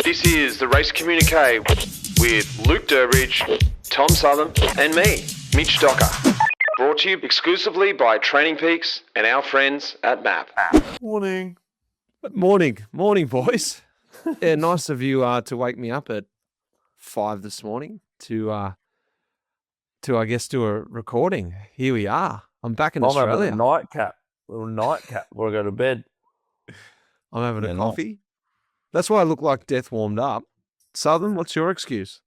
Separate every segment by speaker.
Speaker 1: This is the Race Communiqué with Luke Durbridge, Tom Southam, and me, Mitch Docker. Brought to you exclusively by Training Peaks and our friends at MAP.
Speaker 2: Morning,
Speaker 3: boys. Yeah, nice of you to wake me up at 5 this morning to I guess do a recording. Here we are. I'm back in Australia.
Speaker 2: I'm having a little nightcap before I go to bed.
Speaker 3: I'm having a coffee. That's why I look like death warmed up. Southern, what's your excuse?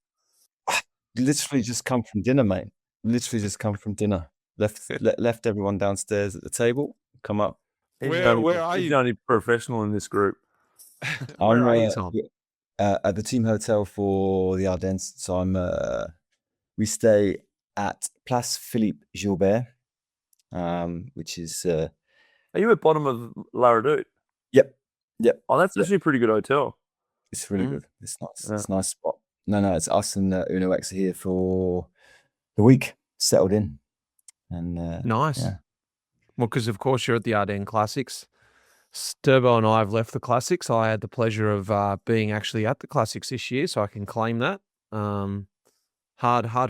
Speaker 4: Literally just come from dinner, mate. Literally just come from dinner. Left everyone downstairs at the table. Come up.
Speaker 3: Where are you?
Speaker 2: He's the only professional in this group.
Speaker 3: Where are you, Tom?
Speaker 4: At the team hotel for the Ardennes. So we stay at Place Philippe Gilbert, which is.
Speaker 2: Are you at bottom of La Redoute?
Speaker 4: Yep.
Speaker 2: Oh, that's actually a pretty good hotel.
Speaker 4: It's really good. It's nice.
Speaker 2: Yeah.
Speaker 4: It's a nice spot. No, it's us and Uno X are here for the week, settled in. And
Speaker 3: nice.
Speaker 4: Yeah.
Speaker 3: Well, because of course you're at the Ardennes Classics. Durbo and I have left the Classics. I had the pleasure of being actually at the Classics this year, so I can claim that. Hard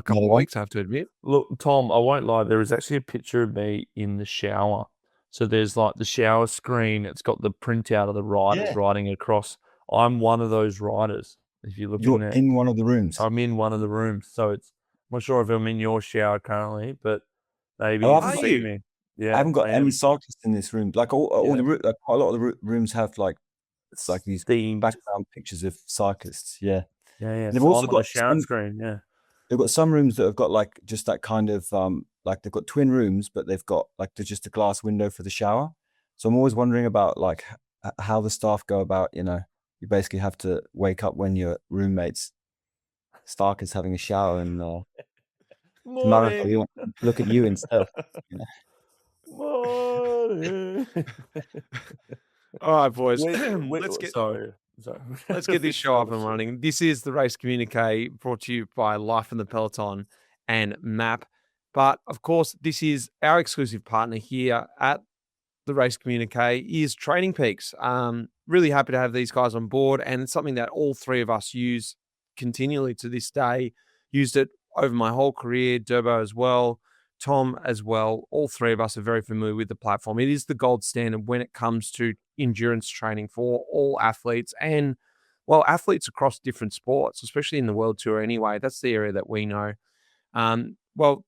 Speaker 3: couple of weeks, I have to admit.
Speaker 2: Look, Tom, I won't lie. There is actually a picture of me in the shower. So there's like the shower screen. It's got the printout of the riders riding across. I'm one of those riders. If you look
Speaker 4: You're in one of the rooms.
Speaker 2: I'm in one of the rooms. So I'm not sure if I'm in your shower currently, but maybe
Speaker 4: Oh,
Speaker 2: you
Speaker 4: are
Speaker 2: can see
Speaker 3: you?
Speaker 2: me. Yeah,
Speaker 4: I haven't got
Speaker 2: I am.
Speaker 4: any cyclists in this room. Like quite a lot of the rooms have it's like these
Speaker 2: Themed.
Speaker 4: background pictures of cyclists. Yeah.
Speaker 2: Yeah.
Speaker 4: They've
Speaker 2: So
Speaker 4: also
Speaker 2: I'm on the
Speaker 4: got
Speaker 2: shower
Speaker 4: some-
Speaker 2: screen. Yeah.
Speaker 4: They've got some rooms that have got like just that kind of like they've got twin rooms, but they've got like just a glass window for the shower. So I'm always wondering about like how the staff go about, you basically have to wake up when your roommates Stark is having a shower and
Speaker 2: Morning.
Speaker 4: look at you instead.
Speaker 2: Morning.
Speaker 3: All right, boys.
Speaker 2: Sorry.
Speaker 3: Let's get this show up and running. This is the Race Communiqué, brought to you by Life in the Peloton and MAP. But of course, this is our exclusive partner here at the Race Communiqué is Training Peaks. Really happy to have these guys on board, and it's something that all three of us use continually to this day. Used it over my whole career, Durbo as well, Tom as well. All three of us are very familiar with the platform. It is the gold standard when it comes to endurance training for all athletes and, well, athletes across different sports, especially in the World Tour anyway. That's the area that we know. Well,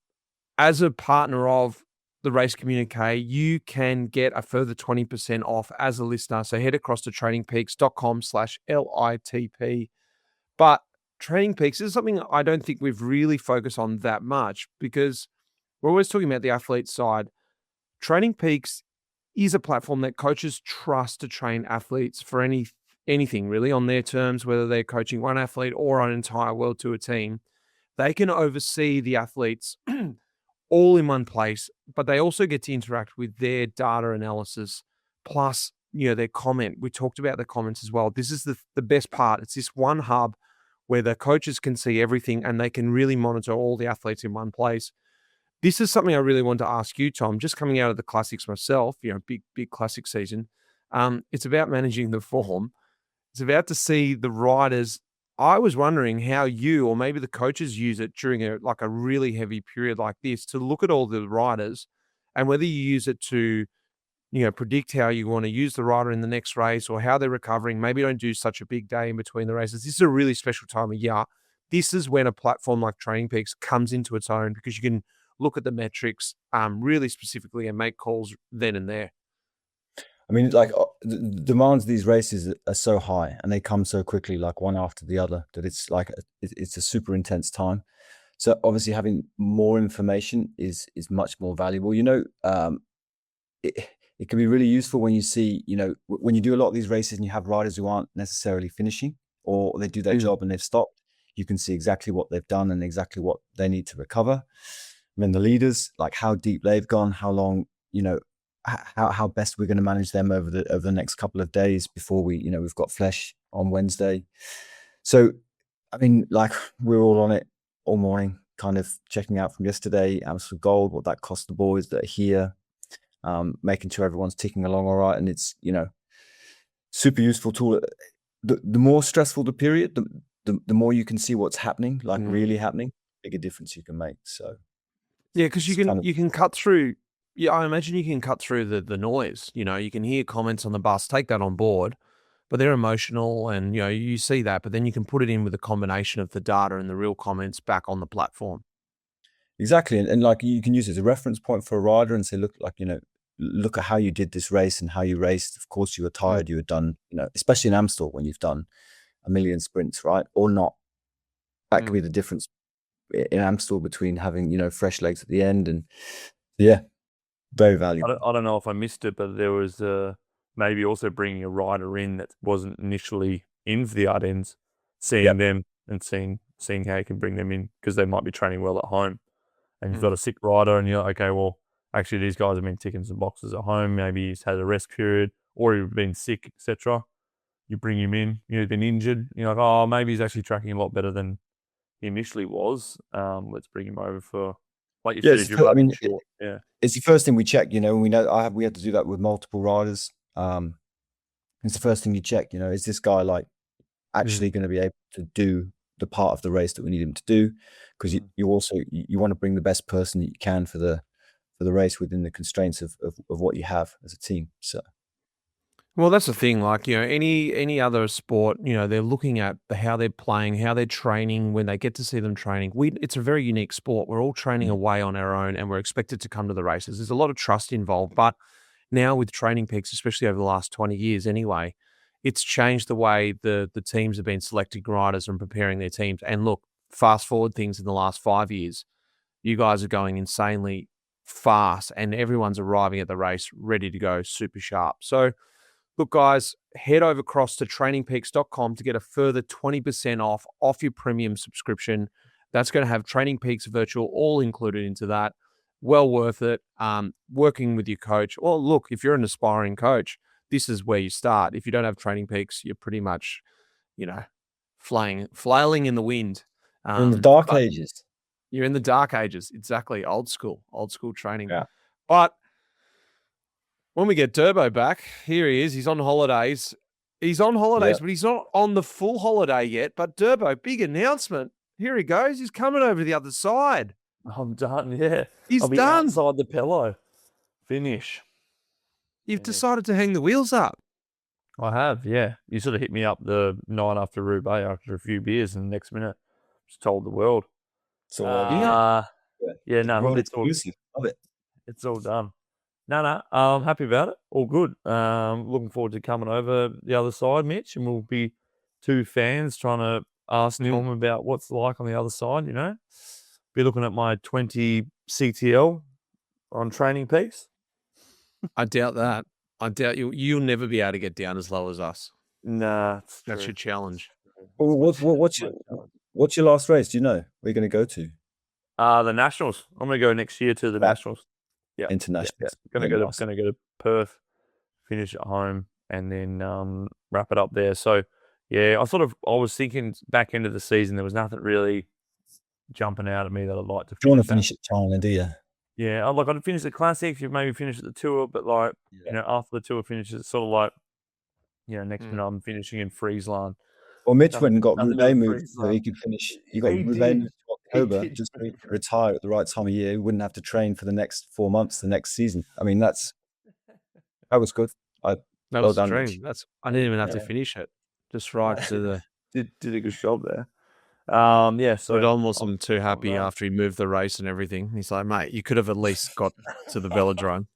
Speaker 3: as a partner of the Race Communiqué, you can get a further 20% off as a listener. So head across to trainingpeaks.com/LITP. But Training Peaks is something I don't think we've really focused on that much because we're always talking about the athlete side. Training Peaks is a platform that coaches trust to train athletes for anything really on their terms, whether they're coaching one athlete or an entire World Tour team. They can oversee the athletes all in one place, but they also get to interact with their data analysis, plus, their comment. We talked about the comments as well. This is the best part. It's this one hub where the coaches can see everything and they can really monitor all the athletes in one place. This is something I really want to ask you, Tom, just coming out of the Classics myself, big Classic season. It's about managing the form. It's about to see the riders. I was wondering how you or maybe the coaches use it during a really heavy period like this to look at all the riders and whether you use it to, predict how you want to use the rider in the next race or how they're recovering. Maybe don't do such a big day in between the races. This is a really special time of year. This is when a platform like Training Peaks comes into its own because you can look at the metrics really specifically and make calls then and there.
Speaker 4: I mean, like the demands of these races are so high and they come so quickly, like one after the other, that it's like it's a super intense time. So obviously having more information is much more valuable. It can be really useful when you see, when you do a lot of these races and you have riders who aren't necessarily finishing or they do their job and they've stopped, you can see exactly what they've done and exactly what they need to recover. And then the leaders, like how deep they've gone, how long, how best we're going to manage them over the next couple of days before we've got Flesh on Wednesday. So, I mean, like we're all on it all morning, kind of checking out from yesterday, Amstel Gold, what that cost the boys that are here, making sure everyone's ticking along all right. And it's, super useful tool. the more stressful the period, the more you can see what's happening, like really happening, bigger difference you can make. So
Speaker 3: yeah, because you can cut through. Yeah, I imagine you can cut through the noise. You know, you can hear comments on the bus, take that on board, but they're emotional, and you see that. But then you can put it in with a combination of the data and the real comments back on the platform.
Speaker 4: Exactly, and like you can use it as a reference point for a rider and say, look, like look at how you did this race and how you raced. Of course, you were tired. You were done. Especially in Amstel when you've done a million sprints, right, or not. That could be the difference in Amstel between having fresh legs at the end, and yeah, very valuable.
Speaker 2: I don't know if I missed it, but there was maybe also bringing a rider in that wasn't initially in for the Ardennes, seeing them and seeing how you can bring them in, because they might be training well at home, and you've got a sick rider, and you're like, okay, well, actually these guys have been ticking some boxes at home. Maybe he's had a rest period, or he's been sick, etc. You bring him in. He's been injured. You're like, oh, maybe he's actually tracking a lot better than he initially was. Let's bring him over for, like you said, if you're running short. Yeah,
Speaker 4: it's the first thing we check. We know we had to do that with multiple riders. It's the first thing you check. Is this guy like actually going to be able to do the part of the race that we need him to do? Because you also want to bring the best person that you can for the race within the constraints of what you have as a team. So.
Speaker 3: Well, that's the thing. Like, any other sport, they're looking at how they're playing, how they're training, when they get to see them training. It's a very unique sport. We're all training away on our own, and we're expected to come to the races. There's a lot of trust involved. But now with Training Peaks, especially over the last 20 years anyway, it's changed the way the teams have been selecting riders and preparing their teams. And look, fast forward things in the last 5 years, you guys are going insanely fast, and everyone's arriving at the race ready to go super sharp. So, look, guys, head over across to trainingpeaks.com to get a further 20% off your premium subscription. That's going to have Training Peaks Virtual all included into that. Well worth it. Working with your coach. Well, look, if you're an aspiring coach, this is where you start. If you don't have Training Peaks, you're pretty much, flailing in the wind.
Speaker 4: In the dark ages.
Speaker 3: You're in the dark ages. Exactly. Old school training.
Speaker 4: Yeah.
Speaker 3: But when we get Durbo back, here he is. He's on holidays. But he's not on the full holiday yet. But Durbo, big announcement. Here he goes. He's coming over the other side.
Speaker 2: I'm done, yeah.
Speaker 3: He's
Speaker 2: I'll be
Speaker 3: done.
Speaker 2: outside the pillow. Finish.
Speaker 3: You've decided to hang the wheels up.
Speaker 2: I have, yeah. You sort of hit me up the night after Roubaix after a few beers, and the next minute just told the world.
Speaker 4: So,
Speaker 2: no, it's all,
Speaker 4: Love it.
Speaker 2: It's all done. No, I'm happy about it. All good. Looking forward to coming over the other side, Mitch, and we'll be two fans trying to ask Norm about what's like on the other side, Be looking at my 20 CTL on Training Peaks.
Speaker 3: I doubt that. I doubt you'll never be able to get down as low as us.
Speaker 2: Nah.
Speaker 3: That's your challenge.
Speaker 4: Well, what's your last race? Do you know where you're going to go to?
Speaker 2: The Nationals. I'm going to go next year to the Nationals. Yeah.
Speaker 4: International.
Speaker 2: Yeah. Gonna go to Perth, finish at home, and then wrap it up there. So yeah, I was thinking back into the season there was nothing really jumping out at me that I'd like to finish.
Speaker 4: You want to finish at China, do you?
Speaker 2: Yeah, I'd finish the Classics, you maybe finish at the Tour, but after the Tour finishes, it's sort of like, next minute I'm finishing in Friesland.
Speaker 4: Well, Mitch went and got Roubaix moved so he could finish. You got Roubaix moved to October just so he could retire at the right time of year. He wouldn't have to train for the next 4 months, the next season. I mean, that was good.
Speaker 3: That was a dream. I didn't even have to finish it. Just right to the...
Speaker 2: Did a good job there. So
Speaker 3: Don wasn't too happy after he moved the race and everything. He's like, mate, you could have at least got to the velodrome.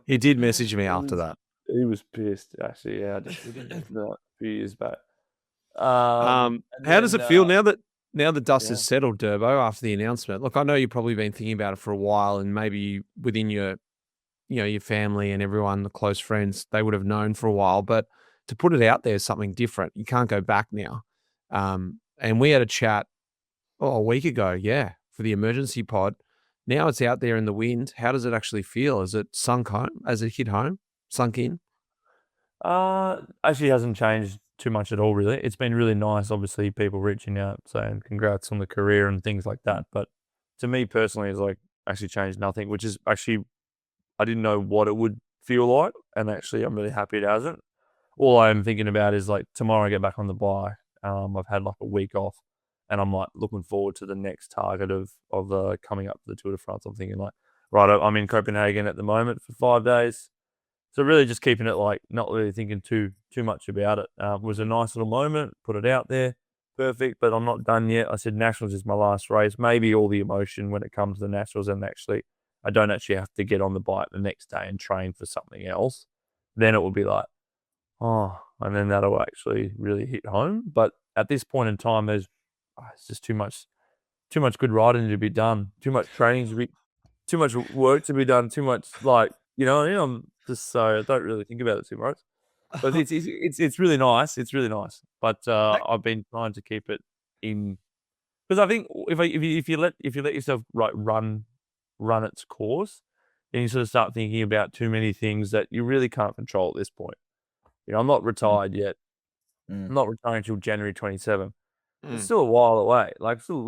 Speaker 3: He did message me after that.
Speaker 2: He was pissed, actually. Yeah, we didn't do that a few years back.
Speaker 3: How does it feel now that the dust has settled, Durbo, after the announcement? Look, I know you've probably been thinking about it for a while, and maybe within your family and everyone, the close friends, they would have known for a while. But to put it out there is something different. You can't go back now. And we had a chat a week ago, for the emergency pod. Now it's out there in the wind. How does it actually feel? Is it sunk home? Has it hit home? Sunk in?
Speaker 2: Actually hasn't changed too much at all, really. It's been really nice, obviously, people reaching out saying congrats on the career and things like that. But to me personally, it's like actually changed nothing, which is actually, I didn't know what it would feel like. And actually, I'm really happy it hasn't. all I'm thinking about is like tomorrow I get back on the bike. I've had like a week off, and I'm like looking forward to the next target of coming up to the Tour de France. I'm thinking like, right, I'm in Copenhagen at the moment for 5 days. So really just keeping it like not really thinking too much about it. It was a nice little moment, put it out there, perfect, but I'm not done yet. I said Nationals is my last race. Maybe all the emotion when it comes to the Nationals, and actually I don't actually have to get on the bike the next day and train for something else. Then it will be like, oh, and then that'll actually really hit home. But at this point in time, it's just too much good riding to be done, too much training to be, too much work to be done, too much like, I'm just so I don't really think about it too much. But it's really nice. It's really nice. But I've been trying to keep it in, because I think if you let yourself run its course, then you sort of start thinking about too many things that you really can't control at this point. I'm not retired yet. I'm not retiring until January 27. It's still a while away. Like still a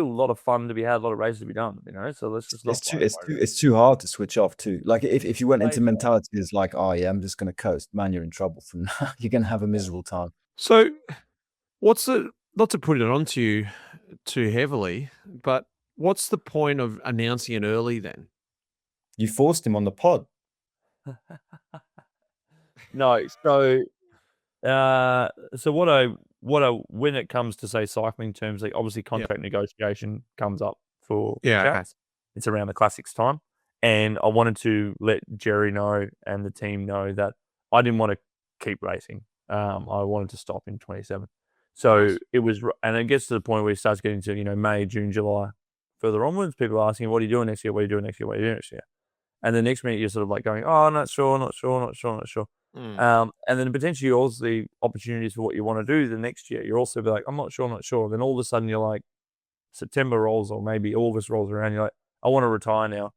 Speaker 2: lot of fun to be had, a lot of races to be done. So let's just not.
Speaker 4: It's too hard to switch off too. Like if you went into mentality is like, oh yeah, I'm just gonna coast, man, you're in trouble from now. You're gonna have a miserable time.
Speaker 3: So, what's not to put it onto you too heavily, but what's the point of announcing it early then?
Speaker 4: You forced him on the pod.
Speaker 2: No, so when it comes to say cycling terms, like obviously contract negotiation comes up for chats. It's around the Classics time, and I wanted to let Jerry know and the team know that I didn't want to keep racing. I wanted to stop in 27. So it was, and it gets to the point where it starts getting to May, June, July, further onwards. People are asking, "What are you doing next year? What are you doing next year? What are you doing next year?" And the next minute you're sort of like going, "Oh, not sure." And then potentially also the opportunities for what you want to do the next year. You're also be like, I'm not sure. Then all of a sudden you're like, September rolls or maybe August rolls around. You're like, I want to retire now.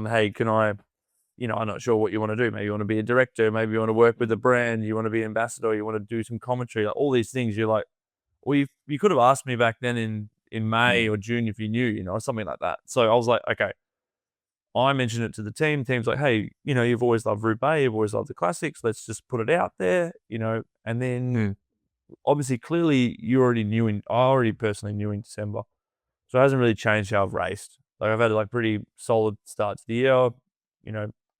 Speaker 2: Hey, can I, I'm not sure what you want to do. Maybe you want to be a director. Maybe you want to work with a brand. You want to be an ambassador. You want to do some commentary. Like all these things. You're like, well, you could have asked me back then in May or June if you knew, something like that. So I was like, okay. I mentioned it to the team. Team's like, hey, you've always loved Roubaix, you've always loved the Classics. Let's just put it out there, And then, obviously, clearly, I already personally knew in December, so it hasn't really changed how I've raced. Like I've had like pretty solid start to the year,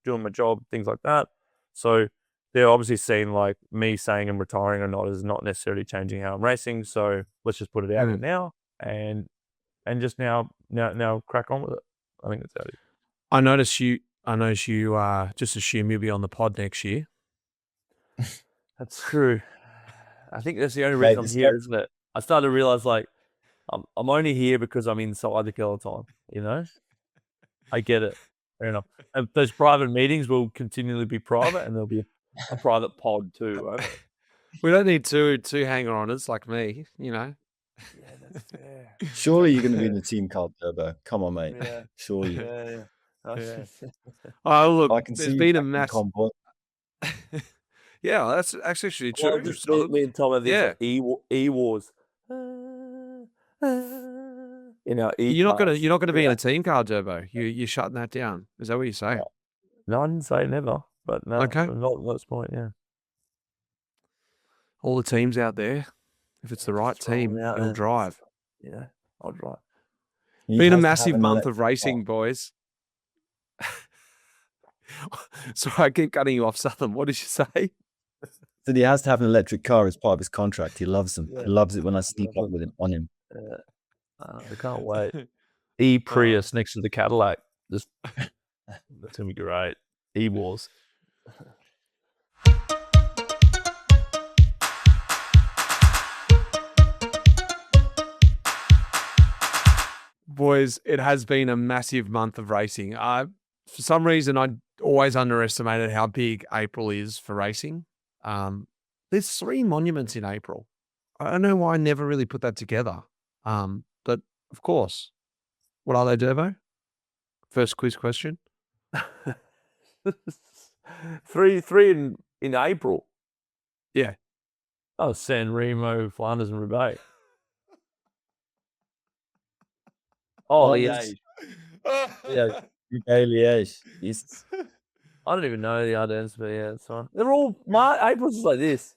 Speaker 2: doing my job, things like that. So they're obviously seeing like me saying I'm retiring or not is not necessarily changing how I'm racing. So let's just put it out there now and just now crack on with it. I think that's how it is.
Speaker 3: I notice you just assume you'll be on the pod next year.
Speaker 2: That's true. I think that's the only reason I'm here, isn't it? I started to realize like I'm only here because I'm inside the Peloton, I get it. Fair enough. And those private meetings will continually be private, and there'll be a private pod too, won't it?
Speaker 3: We don't need two hanger-oners like me,
Speaker 2: Yeah, that's fair.
Speaker 4: Surely you're going to be in the team called Durbo. Come on, mate.
Speaker 2: Yeah.
Speaker 4: Surely.
Speaker 2: Yeah.
Speaker 3: Oh, look,
Speaker 4: I can
Speaker 3: there's
Speaker 4: see
Speaker 3: been
Speaker 4: you
Speaker 3: a massive. Yeah, that's actually true.
Speaker 2: Well, me and Tom have this E-Wars.
Speaker 3: You're not gonna be in a team car, Durbo. You're shutting that down. Is that what you're saying?
Speaker 2: No, I didn't say never, but no,
Speaker 3: Okay.
Speaker 2: not at this point. Yeah,
Speaker 3: all the teams out there, if it's the right team, you'll drive.
Speaker 2: Yeah, I'll drive.
Speaker 3: Been a massive month of racing, boys. So I keep cutting you off, Southam. What did you say?
Speaker 4: So he has to have an electric car as part of his contract. He loves them. Yeah. He loves it when I sneak up with him on him.
Speaker 2: I can't wait. E-Prius next to the Cadillac. That's gonna be great. E-Wars.
Speaker 3: Boys, it has been a massive month of racing. For some reason, I always underestimated how big April is for racing. There's 3 monuments in April. I don't know why I never really put that together. But of course, what are they, Durbo? First quiz question.
Speaker 2: 3 in April.
Speaker 3: Yeah.
Speaker 2: Oh, San Remo, Flanders, and Roubaix. Oh, Liège.
Speaker 4: Yeah, Liège.
Speaker 2: I don't even know the Ardennes, but yeah, it's fine. They're all April's is like this.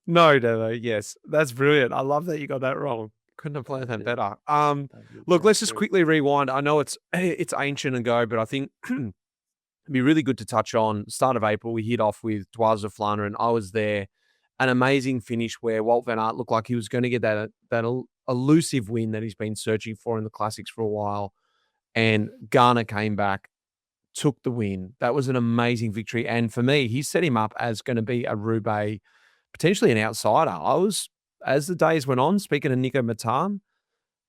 Speaker 3: No, yes, that's brilliant. I love that you got that wrong. Couldn't have planned that better. Look, let's just quickly rewind. I know it's ancient ago, but I think it'd be really good to touch on start of April. We hit off with Dwars de Flandre, and I was there. An amazing finish where Wout van Aert looked like he was going to get that elusive win that he's been searching for in the classics for a while. And Ghana came back, took the win. That was an amazing victory. And for me, he set him up as going to be a Roubaix, potentially an outsider. I was, as the days went on, speaking to Nico Matan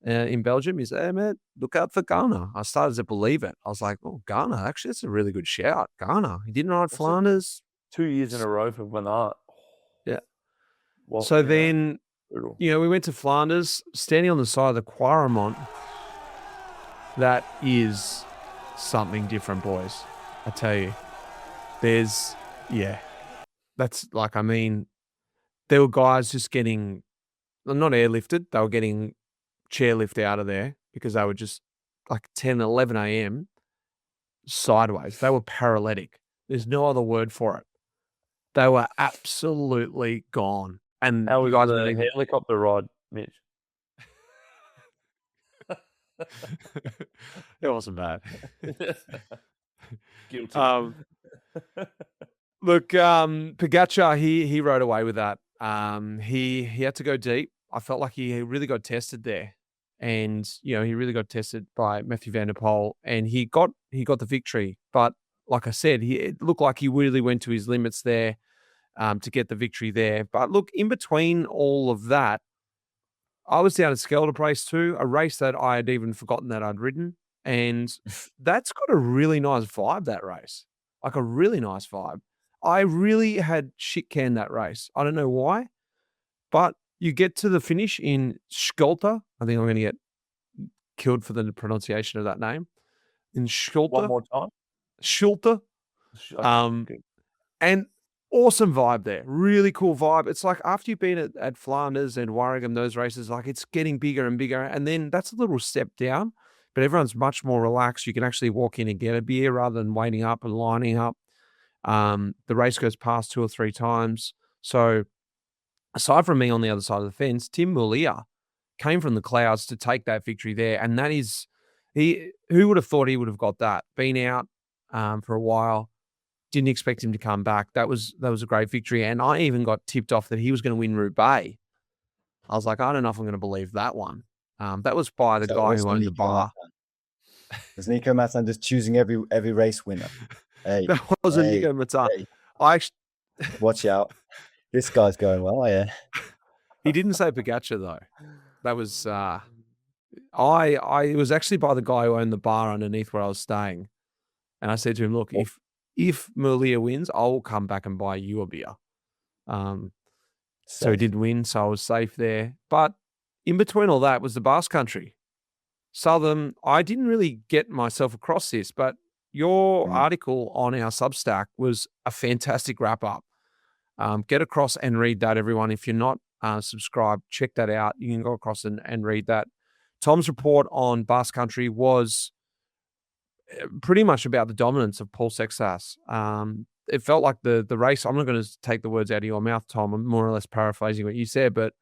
Speaker 3: in Belgium, he said, hey, man, look out for Ghana. I started to believe it. I was like, oh, Ghana, actually, that's a really good shout. Ghana. He didn't ride Flanders.
Speaker 2: 2 years in a row for Van Aert.
Speaker 3: Yeah.
Speaker 2: Well,
Speaker 3: so then, we went to Flanders, standing on the side of the Quaremont. That is something different, boys. I tell you. That's like, I mean, there were guys just getting, not airlifted, they were getting chairlift out of there because they were just like 10, 11 a.m. sideways. They were paralytic. There's no other word for it. They were absolutely gone. And
Speaker 2: how was the helicopter ride, Mitch?
Speaker 3: It wasn't bad.
Speaker 2: Guilty.
Speaker 3: Look, Pogacar, he rode away with that. He had to go deep. I felt like he really got tested there. And, he really got tested by Mathieu van der Poel, and he got the victory. But like I said, it looked like he really went to his limits there to get the victory there. But look, in between all of that, I was down at Durbridge too, a race that I had even forgotten that I'd ridden. And that's got a really nice vibe, that race. Like a really nice vibe. I really had shit canned that race. I don't know why, but you get to the finish in Schulte. I think I'm going to get killed for the pronunciation of that name. In Schulte.
Speaker 2: One more time.
Speaker 3: Schulte. And awesome vibe there. Really cool vibe. It's like after you've been at Flanders and Warringam, those races, like it's getting bigger and bigger. And then that's a little step down, but everyone's much more relaxed. You can actually walk in and get a beer rather than waiting up and lining up. The race goes past 2 or 3 times. So aside from me on the other side of the fence, Tim Mullier came from the clouds to take that victory there. And that is, who would have thought he would have got that? Been out for a while. Didn't expect him to come back. That was a great victory. And I even got tipped off that he was going to win Roubaix. I was like, I don't know if I'm going to believe that one. That was by the guy who owned the bar.
Speaker 4: Was Nico Matan just choosing every race winner? Hey,
Speaker 3: that wasn't Nico Matan.
Speaker 4: Hey. Watch out. This guy's going well, yeah.
Speaker 3: He didn't say Pogacar though. That was I was actually by the guy who owned the bar underneath where I was staying. And I said to him, look, if Mullier wins, I'll come back and buy you a beer. So he did win, so I was safe there. But in between all that was the Basque country. Southam, I didn't really get myself across this, but your article on our Substack was a fantastic wrap-up. Get across and read that, everyone. If you're not subscribed, check that out. You can go across and read that. Tom's report on Basque country was pretty much about the dominance of Paul Seixas. It felt like the race, I'm not going to take the words out of your mouth, Tom. I'm more or less paraphrasing what you said, but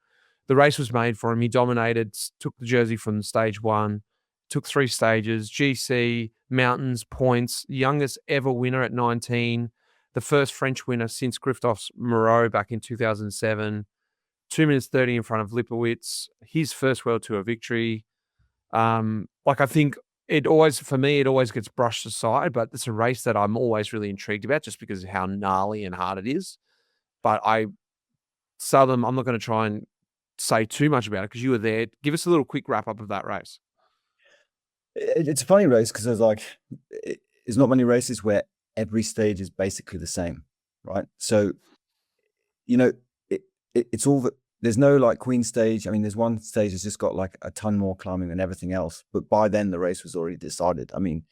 Speaker 3: the race was made for him. He dominated, took the jersey from stage 1, took 3 stages, GC, mountains, points, youngest ever winner at 19, the first French winner since Christophe Moreau back in 2007, 2 minutes 30 in front of Lipowitz, his first World Tour victory. I think it always gets brushed aside, but it's a race that I'm always really intrigued about just because of how gnarly and hard it is. But Southam, I'm not going to try and say too much about it because you were there. Give us a little quick wrap up of that race.
Speaker 4: It's a funny race because there's not many races where every stage is basically the same, right? So, it's all that. There's no like Queen stage. I mean, there's one stage that's just got like a ton more climbing than everything else. But by then the race was already decided. I mean,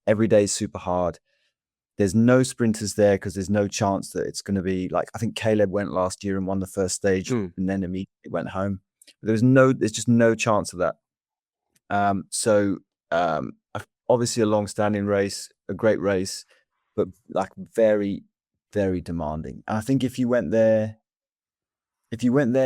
Speaker 4: every day is super hard. There's no sprinters there because there's no chance that it's going to be like, I think Caleb went last year and won the first stage and then immediately went home. But there's just no chance of that. Obviously a long-standing race, a great race, but like very, very demanding. And I think if you went there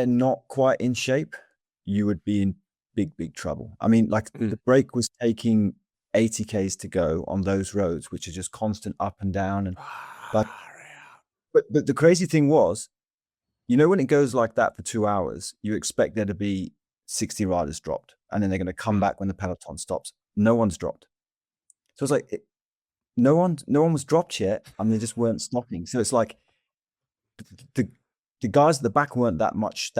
Speaker 4: not quite in shape, you would be in big, big trouble. I mean, like the break was taking 80 Ks to go on those roads, which are just constant up and down. And but the crazy thing was, when it goes like that for 2 hours, you expect there to be 60 riders dropped, and then they're going to come back when the peloton stops. No one's dropped. So it's like no one was dropped yet, and they just weren't stopping. So it's like the guys at the back weren't that much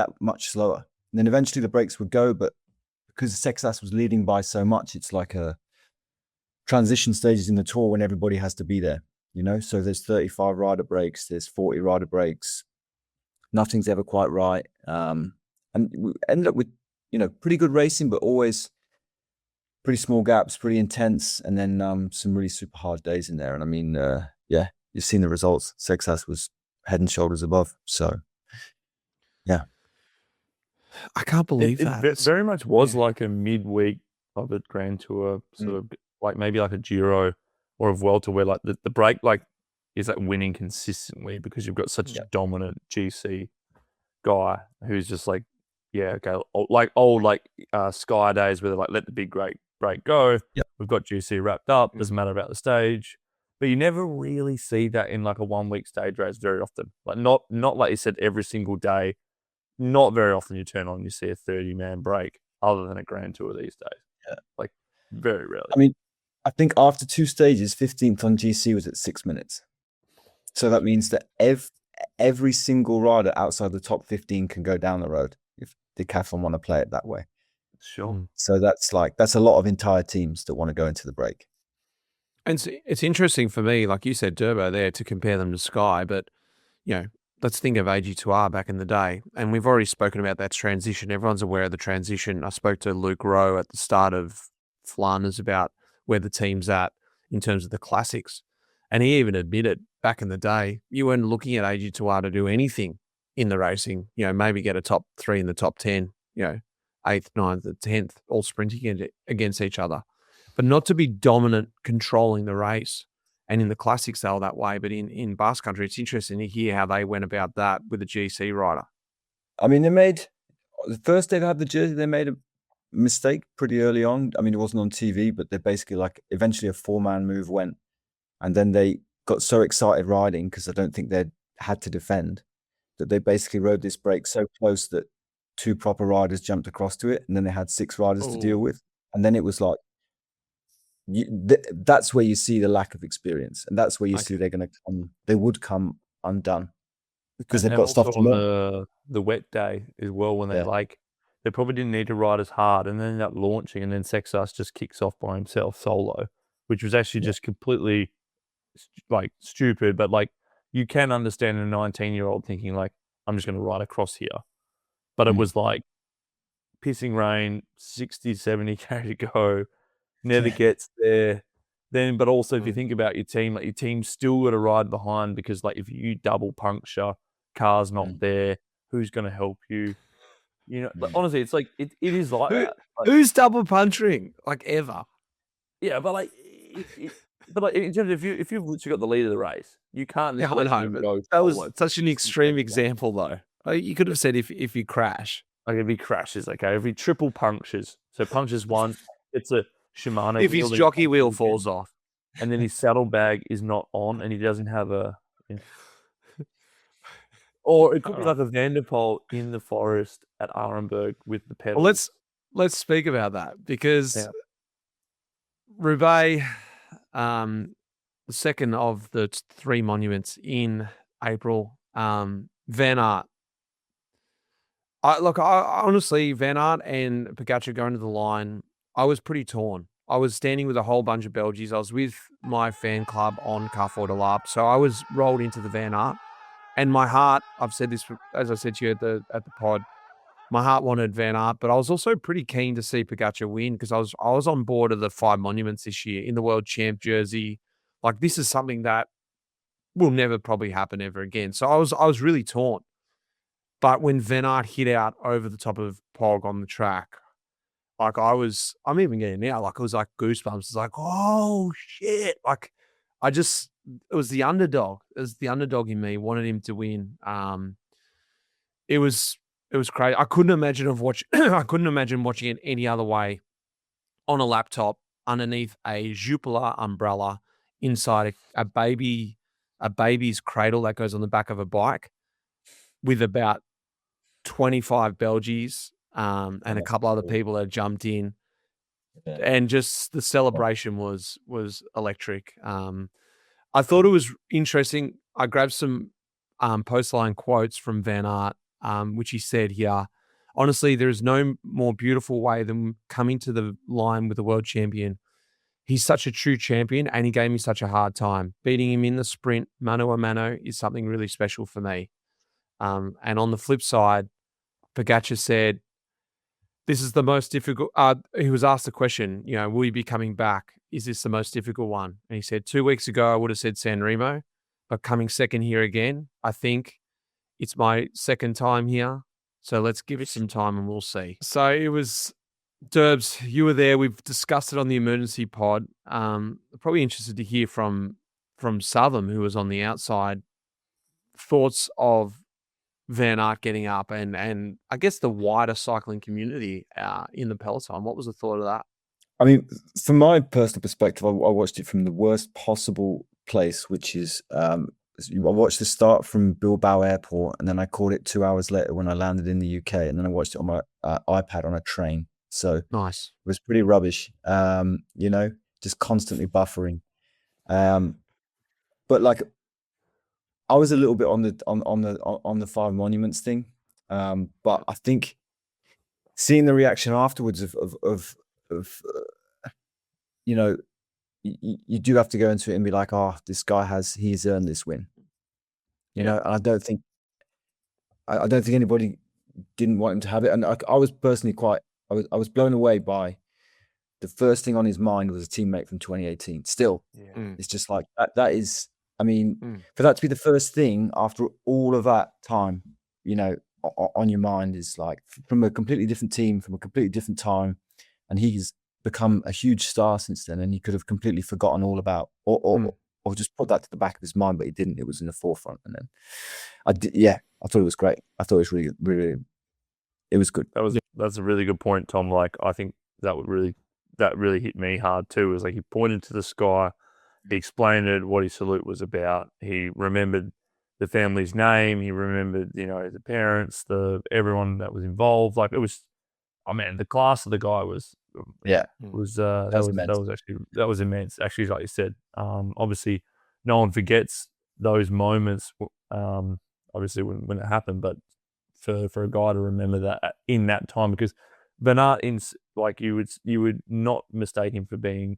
Speaker 4: slower. And then eventually the brakes would go, but because Seixas was leading by so much, it's like a transition stages in the Tour when everybody has to be there. So there's 35 rider breaks, there's 40 rider breaks. Nothing's ever quite right. And we ended up with, pretty good racing, but always pretty small gaps, pretty intense. And then some really super hard days in there. And I mean, you've seen the results. Seixas was head and shoulders above. So, yeah.
Speaker 3: I can't believe that.
Speaker 2: It very much was like a midweek of a Grand Tour, sort of like maybe like a Giro or a Vuelta, where like the break is like winning consistently because you've got such a dominant GC guy who's just like, Sky days where they're like, let the big break go.
Speaker 4: Yep.
Speaker 2: We've got GC wrapped up. Doesn't matter about the stage. But you never really see that in like a 1 week stage race very often. Like not like you said every single day. Not very often you turn on and you see a 30-man break other than a Grand Tour these days.
Speaker 4: Yeah.
Speaker 2: Like very rarely.
Speaker 4: I mean, I think after 2 stages, 15th on GC was at 6 minutes. So that means that every single rider outside the top 15 can go down the road if Decathlon want to play it that way.
Speaker 2: Sure.
Speaker 4: So that's a lot of entire teams that want to go into the break.
Speaker 3: And it's interesting for me, like you said, Durbo there, to compare them to Sky, but let's think of AG2R back in the day. And we've already spoken about that transition. Everyone's aware of the transition. I spoke to Luke Rowe at the start of Flanders about where the team's at in terms of the classics. And he even admitted back in the day, you weren't looking at AG2R to do anything in the racing, maybe get a top 3 in the top 10, 8th, 9th, and 10th, all sprinting against each other. But not to be dominant, controlling the race. And in the classics, they were that way. But in Basque country, it's interesting to hear how they went about that with a GC rider.
Speaker 4: I mean, the first day they had the jersey, they made a mistake pretty early on. I mean, it wasn't on TV, but they basically eventually a 4-man move went. And then they got so excited riding, because I don't think they had to defend, that they basically rode this break so close that 2 proper riders jumped across to it. And then they had 6 riders to deal with. And then it was like, that's where you see the lack of experience, and that's where you see they would come undone because they've got stuff to learn.
Speaker 2: The wet day as well, when they probably didn't need to ride as hard, and then end up launching, and then Seixas just kicks off by himself solo, which was actually just completely stupid. But you can understand a 19-year-old thinking I'm just going to ride across here, but it was like pissing rain, 60, 70k to go. Never gets there. Then, but also if you think about your team's still got to ride behind, because if you double puncture, car's not there, who's going to help you? Honestly, it's it is like that.
Speaker 3: Who's double puncturing ever?
Speaker 2: Yeah, but in terms of if you've literally got the lead of the race, you can't.
Speaker 3: Yeah, I know. That was such an extreme example, though. You could have said if you crash.
Speaker 2: If he crashes, okay. If he triple punctures, so punctures one, it's a Shimano.
Speaker 3: If his jockey wheel falls off,
Speaker 2: and then his saddlebag is not on, and he doesn't have or it could be like a Vanderpoel in the forest at Arenberg with the pedals.
Speaker 3: Well, let's speak about that, because Roubaix, the second of the 3 monuments in April, Van Aert. I honestly, Van Aert and Pogačar going to the line, I was pretty torn. I was standing with a whole bunch of Belgies. I was with my fan club on Carrefour de l'Arc, so I was rolled into the Van Aert. And my heart, I've said this, as I said to you at the pod, my heart wanted Van Aert, but I was also pretty keen to see Pogačar win, because I was on board of the 5 monuments this year in the world champ jersey. This is something that will never probably happen ever again. So I was really torn. But when Van Aert hit out over the top of Pog on the track, I'm even getting now, it was like goosebumps. It's like, oh shit. I just the underdog. It was the underdog in me, wanted him to win. It was crazy. I couldn't imagine watching it any other way on a laptop underneath a Jupiler umbrella inside a baby's cradle that goes on the back of a bike with about 25 Belgies and a couple other people that jumped in.
Speaker 4: Yeah.
Speaker 3: And just the celebration was electric. I thought it was interesting. I grabbed some post-line quotes from Van Aert, which he said here. Honestly, there is no more beautiful way than coming to the line with the world champion. He's such a true champion, and he gave me such a hard time. Beating him in the sprint, mano a mano, is something really special for me. And on the flip side, Pogačar said, this is the most difficult. He was asked the question, will he be coming back? Is this the most difficult one? And he said, 2 weeks ago, I would have said San Remo, but coming second here again, I think it's my second time here. So let's give it some time and we'll see. So it was, Durbs, you were there. We've discussed it on the emergency pod. Probably interested to hear from Southam, who was on the outside, thoughts of Van Aert getting up and I guess the wider cycling community in the Peloton. What was the thought of that?
Speaker 4: I mean, from my personal perspective, I watched it from the worst possible place, which is I watched the start from Bilbao Airport, and then I caught it 2 hours later when I landed in the UK, and then I watched it on my iPad on a train. So
Speaker 3: nice. It
Speaker 4: was pretty rubbish, just constantly buffering. But like, I was a little bit on the Five Monuments thing, but I think seeing the reaction afterwards of you do have to go into it and be like, oh, this guy he's earned this win, and I don't think anybody didn't want him to have it, and I was personally I was blown away by the first thing on his mind was a teammate from 2018. Still, it's just like that is. I mean, for that to be the first thing after all of that time, on your mind is like from a completely different team, from a completely different time. And he's become a huge star since then. And he could have completely forgotten all about, or just put that to the back of his mind, but he didn't. It was in the forefront. And then I thought it was great. I thought it was really, really, it was good.
Speaker 2: That's a really good point, Tom. Like, I think that really hit me hard too. It was like he pointed to the sky. He explained what his salute was about. He remembered the family's name. He remembered, the parents, everyone that was involved. Like, it was, the class of the guy was immense. That was immense. Actually, like you said, obviously, no one forgets those moments. Obviously, when it happened, but for a guy to remember that in that time, because Van Aert, you would not mistake him for being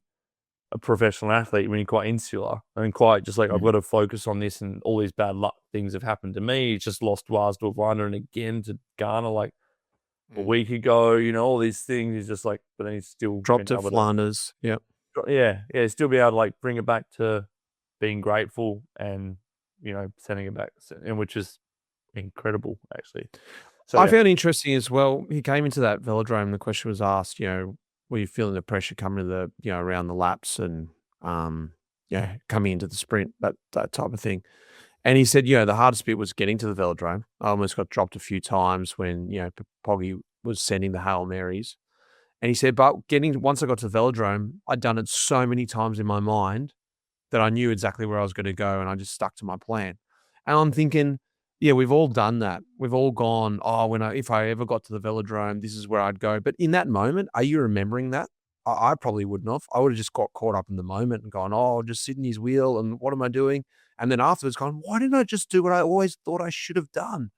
Speaker 2: a professional athlete when you're quite insular and quite just like, I've got to focus on this, and all these bad luck things have happened to me. He's just lost Wars to Vlaanderen again to Ghana like a week ago, all these things. He's just like, but then he's still
Speaker 3: dropped to Flanders.
Speaker 2: Still be able to like bring it back to being grateful and sending it back, and which is incredible actually. So
Speaker 3: I found interesting as well. He came into that velodrome. The question was asked, were you feeling the pressure coming to the, around the laps and, coming into the sprint, that type of thing? And he said, the hardest bit was getting to the velodrome. I almost got dropped a few times when, Poggy was sending the Hail Marys. And he said, but once I got to the velodrome, I'd done it so many times in my mind that I knew exactly where I was going to go, and I just stuck to my plan. And I'm thinking, yeah, we've all done that. We've all gone, if I ever got to the velodrome, this is where I'd go. But in that moment, are you remembering that? I probably wouldn't have. I would have just got caught up in the moment and gone, I'll just sit in his wheel and what am I doing? And then afterwards gone, why didn't I just do what I always thought I should have done?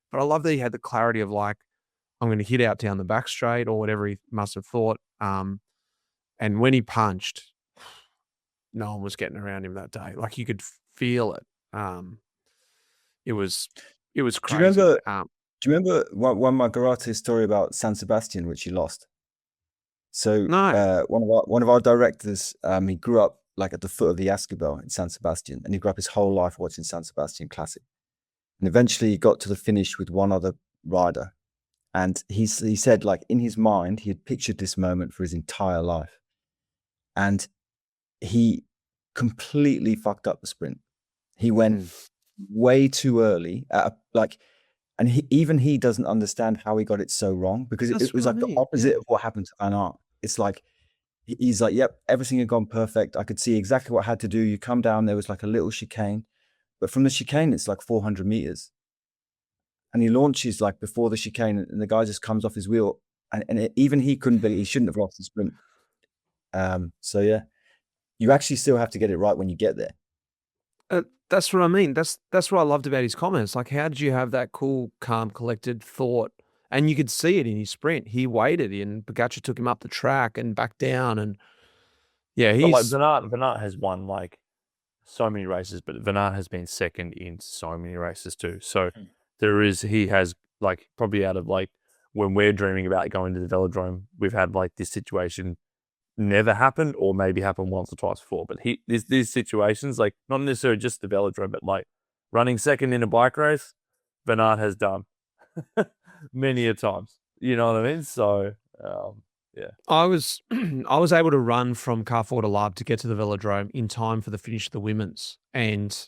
Speaker 3: But I love that he had the clarity of like, I'm going to hit out down the back straight or whatever he must have thought. And when he punched, no one was getting around him that day. Like you could feel it. It was crazy.
Speaker 4: Do you remember one Margarate's story about San Sebastian, which he lost? So
Speaker 3: No.
Speaker 4: One of our directors, he grew up like at the foot of the Escobel in San Sebastian, and he grew up his whole life watching San Sebastian Classic. And eventually he got to the finish with one other rider. And he said, like, in his mind, he had pictured this moment for his entire life. And he completely fucked up the sprint. He went way too early, and he doesn't understand how he got it so wrong, because it was like the opposite of what happened to Van Aert. It's like he's like, yep, everything had gone perfect. I could see exactly what I had to do. You come down, there was like a little chicane, but from the chicane it's like 400 meters, and he launches like before the chicane, and the guy just comes off his wheel, and even he couldn't believe he shouldn't have lost the sprint. So yeah, you actually still have to get it right when you get there.
Speaker 3: That's what I mean. That's what I loved about his comments. Like, how did you have that cool, calm, collected thought? And you could see it in his sprint. He waited, and Pogačar took him up the track and back down. And yeah,
Speaker 2: But like
Speaker 3: he's
Speaker 2: Van Aert has won like so many races, but Van Aert has been second in so many races too. So he has like, probably out of like when we're dreaming about going to the velodrome, we've had like this situation never happened, or maybe happened once or twice before. But these situations, like not necessarily just the velodrome, but like running second in a bike race, Van Aert has done many a times. You know what I mean? So yeah,
Speaker 3: I was able to run from Carrefour to Lab to get to the velodrome in time for the finish of the women's, and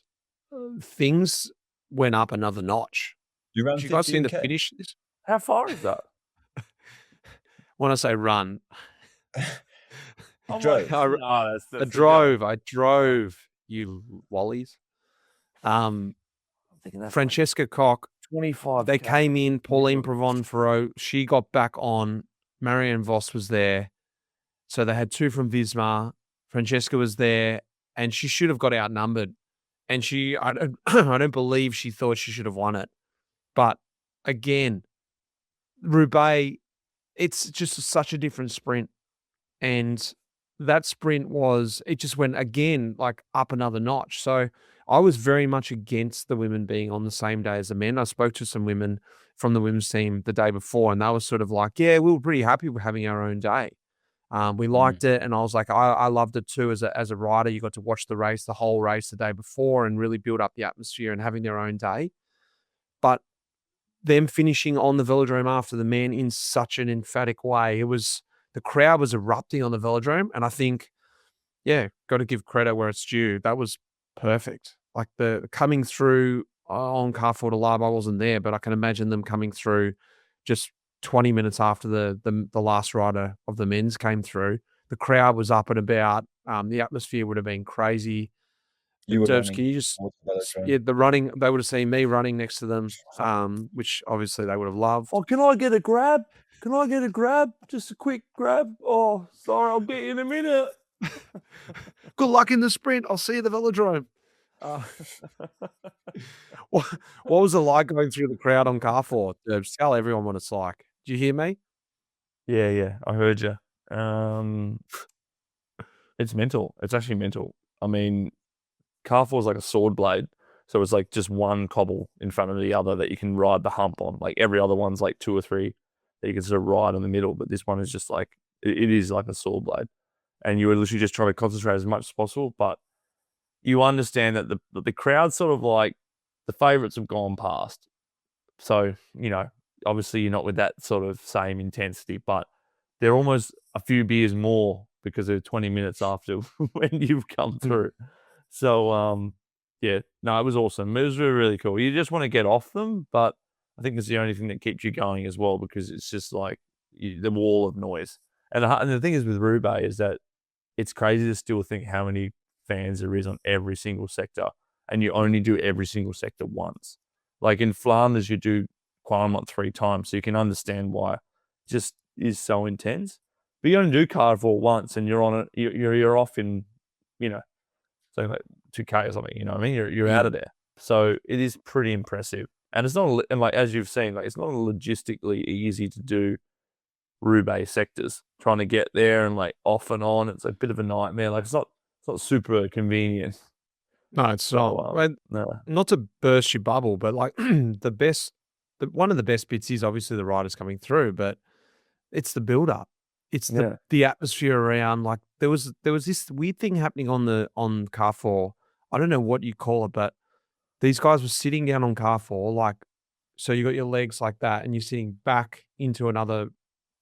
Speaker 3: things went up another notch.
Speaker 4: Did
Speaker 3: you guys seen the finish?
Speaker 2: How far is that?
Speaker 3: When I say run,
Speaker 4: I drove.
Speaker 3: I drove, you wallies. Francesca Koch,
Speaker 2: 25.
Speaker 3: they came in, Pauline Provon-Ferrot, she got back on, Marianne Vos was there. So they had 2 from Visma. Francesca was there, and she should have got outnumbered. And I don't believe she thought she should have won it. But again, Roubaix, it's just such a different sprint. And that sprint it just went again, like up another notch. So I was very much against the women being on the same day as the men. I spoke to some women from the women's team the day before, and they were sort of like, yeah, we were pretty happy with having our own day. We liked it. And I was like, I loved it too. As a rider, you got to watch the whole race the day before, and really build up the atmosphere and having their own day. But them finishing on the velodrome after the men in such an emphatic way, the crowd was erupting on the velodrome. And I think, yeah, got to give credit where it's due. That was perfect. Like the coming through on Carrefour to Lab, I wasn't there, but I can imagine them coming through just 20 minutes after the last rider of the men's came through. The crowd was up and about. The atmosphere would have been crazy. Durbs, can you just the running? They would have seen me running next to them, which obviously they would have loved.
Speaker 2: Oh, can I get a grab? Can I get a grab? Just a quick grab. Oh, sorry, I'll get you in a minute.
Speaker 3: Good luck in the sprint. I'll see you at the velodrome. What was it like going through the crowd on Carrefour? Tell everyone what it's like. Did you hear me?
Speaker 2: Yeah, I heard you. It's mental. It's actually mental. I mean, Carrefour's like a sword blade. So it's like just one cobble in front of the other that you can ride the hump on. Like every other one's like 2 or 3 that you can sort of ride in the middle. But this one is just like, it is like a sword blade. And you would literally just try to concentrate as much as possible. But you understand that the crowd sort of like, the favourites have gone past. So, you know, obviously you're not with that sort of same intensity, but they're almost a few beers more because they're 20 minutes after when you've come through. So, yeah, no, it was awesome. It was really, really cool. You just want to get off them, but I think it's the only thing that keeps you going as well, because it's just like the wall of noise. And the thing is with Roubaix is that it's crazy to still think how many fans there is on every single sector, and you only do every single sector once. Like in Flanders, you do Quaremont 3 times, so you can understand why it just is so intense. But you only do Carrefour once, and you're on it. You're off in, you know, so like 2K or something. You know what I mean? You're out of there. So it is pretty impressive, and it's not. And like as you've seen, like it's not logistically easy to do Roubaix sectors. Trying to get there and like off and on, it's a bit of a nightmare. Like it's not super convenient.
Speaker 3: No, it's not.
Speaker 2: No.
Speaker 3: Not to burst your bubble, but like one of the best bits is obviously the riders coming through, but it's the build up. It's the atmosphere around. Like there was this weird thing happening on Carrefour. I don't know what you call it, but these guys were sitting down on Carrefour, like, so you got your legs like that, and you're sitting back into another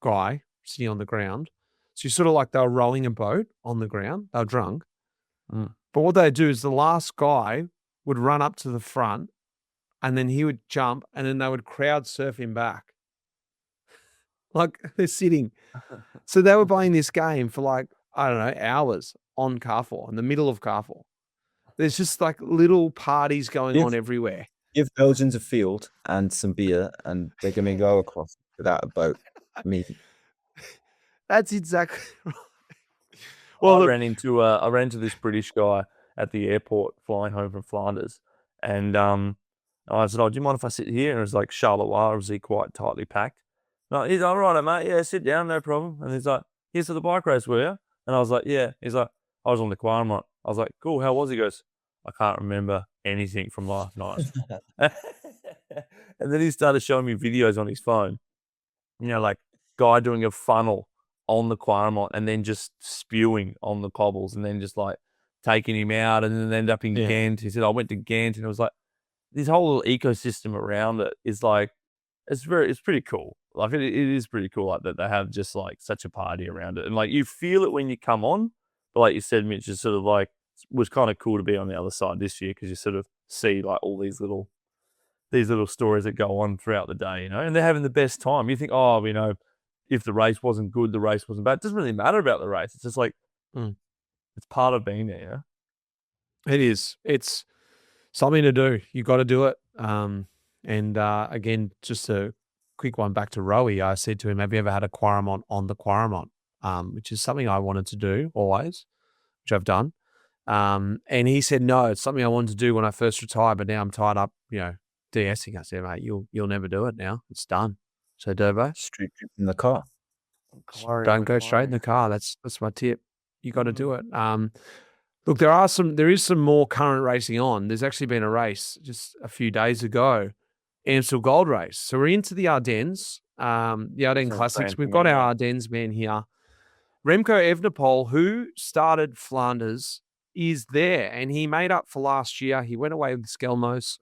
Speaker 3: guy sitting on the ground. So you're sort of like they were rowing a boat on the ground. They were drunk. But what they do is the last guy would run up to the front and then he would jump and then they would crowd surf him back. Like they're sitting. So they were playing this game for like, I don't know, hours on Carrefour, in the middle of Carrefour. There's just like little parties going on everywhere.
Speaker 4: Give Belgians a field and some beer and they're going to go across without a boat.
Speaker 3: That's exactly right.
Speaker 2: Well, I ran into this British guy at the airport flying home from Flanders, and I said, "Oh, do you mind if I sit here?" And it was like Charleroi, obviously quite tightly packed. No, he's all right, mate. Yeah, sit down, no problem. And he's like, "Here's to the bike race, were you?" And I was like, "Yeah." He's like, "I was on the Quaremont." I was like, "Cool, how was it?" He goes, "I can't remember anything from last night." And then he started showing me videos on his phone, like guy doing a funnel on the Quaremont and then just spewing on the cobbles and then just like taking him out and then end up in Ghent. He said, "I went to Ghent," and it was like this whole little ecosystem around it is like, it's pretty cool. Like it is pretty cool like that they have just like such a party around it. And like you feel it when you come on, but like you said, Mitch, it's sort of like, was kind of cool to be on the other side this year because you sort of see like all these little stories that go on throughout the day, and they're having the best time. You think, if the race wasn't good, the race wasn't bad. It doesn't really matter about the race. It's just like, it's part of being there.
Speaker 3: It is. It's something to do. You got to do it. And again, just a quick one back to Rowie. I said to him, "Have you ever had a Quaremont on the Quaremont?" Which is something I wanted to do always, which I've done. And he said, "No, it's something I wanted to do when I first retired, but now I'm tied up, de-essing." I said, "Mate, you'll never do it now. It's done." So Durbo,
Speaker 4: Straight in the car.
Speaker 3: Don't go straight in the car. That's my tip. You got to do it. Look, there is some more current racing on. There's actually been a race just a few days ago, Amstel Gold Race. So we're into the Ardennes, the Ardennes Classics. We've got our Ardennes man here. Remco Evenepoel, who started Flanders, is there, and he made up for last year. He went away with Skelmos,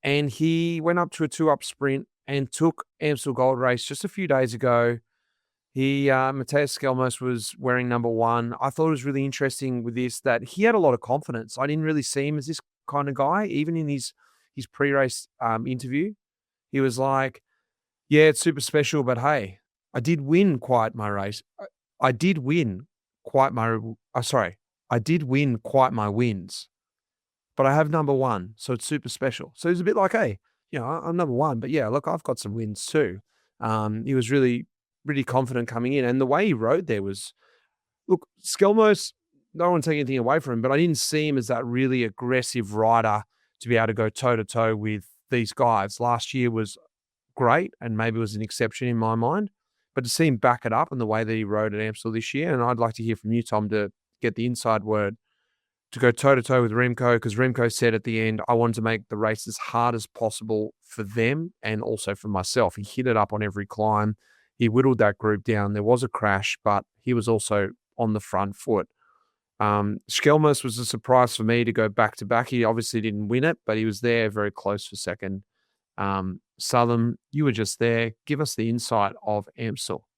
Speaker 3: and he went up to a 2-up sprint and took Amstel Gold Race just a few days ago. Matthias Skelmos was wearing number 1. I thought it was really interesting with this that he had a lot of confidence. I didn't really see him as this kind of guy. Even in his pre-race interview, he was like, "Yeah, it's super special, but hey, I did win quite my race. I did win quite my wins, but I have number 1, so it's super special." So he's a bit like, "Hey, I'm number 1, but yeah, look, I've got some wins too." He was really, really confident coming in, and the way he rode there was, look, Skelmos, don't want to take anything away from him, but I didn't see him as that really aggressive rider to be able to go toe-to-toe with these guys. Last year was great, and maybe was an exception in my mind, but to see him back it up in the way that he rode at Amstel this year, and I'd like to hear from you, Tom, to get the inside word, to go toe-to-toe with Remco, because Remco said at the end, "I wanted to make the race as hard as possible for them and also for myself." He hit it up on every climb. He whittled that group down. There was a crash, but he was also on the front foot. Skelmos was a surprise for me to go back-to-back. He obviously didn't win it, but he was there very close for second. Southam, you were just there. Give us the insight of Amstel.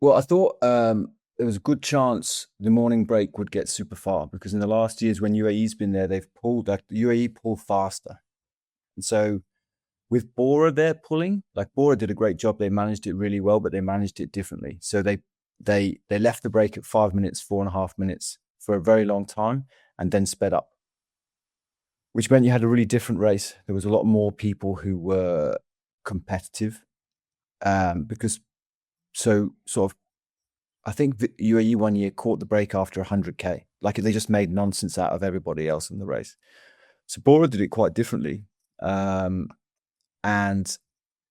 Speaker 4: Well, I thought there was a good chance the morning break would get super far, because in the last years when UAE's been there, they've pulled that UAE pull faster. And so with Bora there pulling, like Bora did a great job. They managed it really well, but they managed it differently. So they left the break at 5 minutes, 4.5 minutes for a very long time, and then sped up, which meant you had a really different race. There was a lot more people who were competitive, because I think the UAE one year caught the break after 100K. Like they just made nonsense out of everybody else in the race. So Bora did it quite differently. And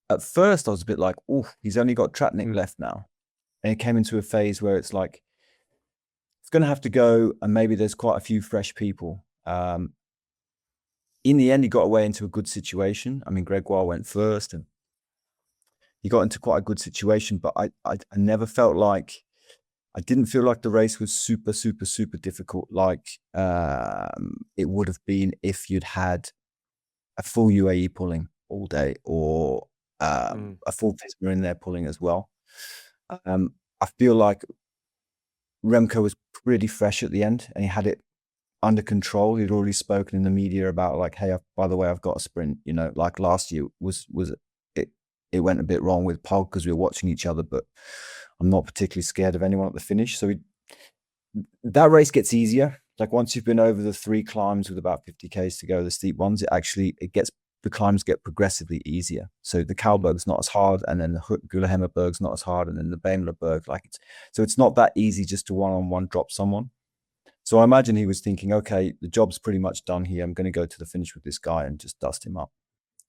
Speaker 4: at first I was a bit like, "Oh, he's only got Tratnik left now." And it came into a phase where it's like, it's going to have to go, and maybe there's quite a few fresh people. In the end, he got away into a good situation. I mean, Gregoire went first, and he got into quite a good situation, but I never felt like, I didn't feel like the race was super, super, super difficult like it would have been if you'd had a full UAE pulling all day, or a full Pisma in there pulling as well. I feel like Remco was pretty fresh at the end, and he had it under control. He'd already spoken in the media about like, hey, by the way, I've got a sprint. You know, like last year it went a bit wrong with Pog because we were watching each other, but I'm not particularly scared of anyone at the finish. So that race gets easier. Like once you've been over the 3 climbs with about 50 Ks to go, the steep ones, the climbs get progressively easier. So the Kalberg's not as hard, and then the Gulahemmerberg's not as hard, and then the Beimlerberg, so it's not that easy just to one-on-one drop someone. So I imagine he was thinking, okay, the job's pretty much done here. I'm going to go to the finish with this guy and just dust him up.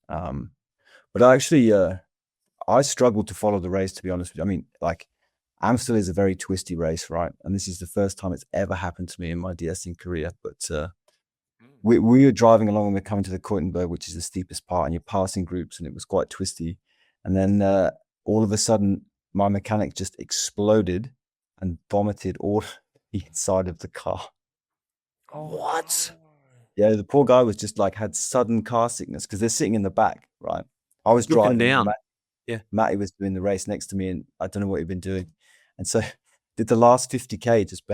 Speaker 4: But I struggled to follow the race, to be honest with you. I mean, like, Amstel is a very twisty race, right? And this is the first time it's ever happened to me in my de-esting career. But we were driving along and we're coming to the Keutenberg, which is the steepest part, and you're passing groups, and it was quite twisty. And then all of a sudden, my mechanic just exploded and vomited all the inside of the car.
Speaker 3: What?
Speaker 4: Yeah, the poor guy was just like had sudden car sickness because they're sitting in the back, right? I was
Speaker 3: Looking
Speaker 4: driving
Speaker 3: down. Yeah.
Speaker 4: Matty was doing the race next to me, and I don't know what he'd been doing. And so did the last 50K just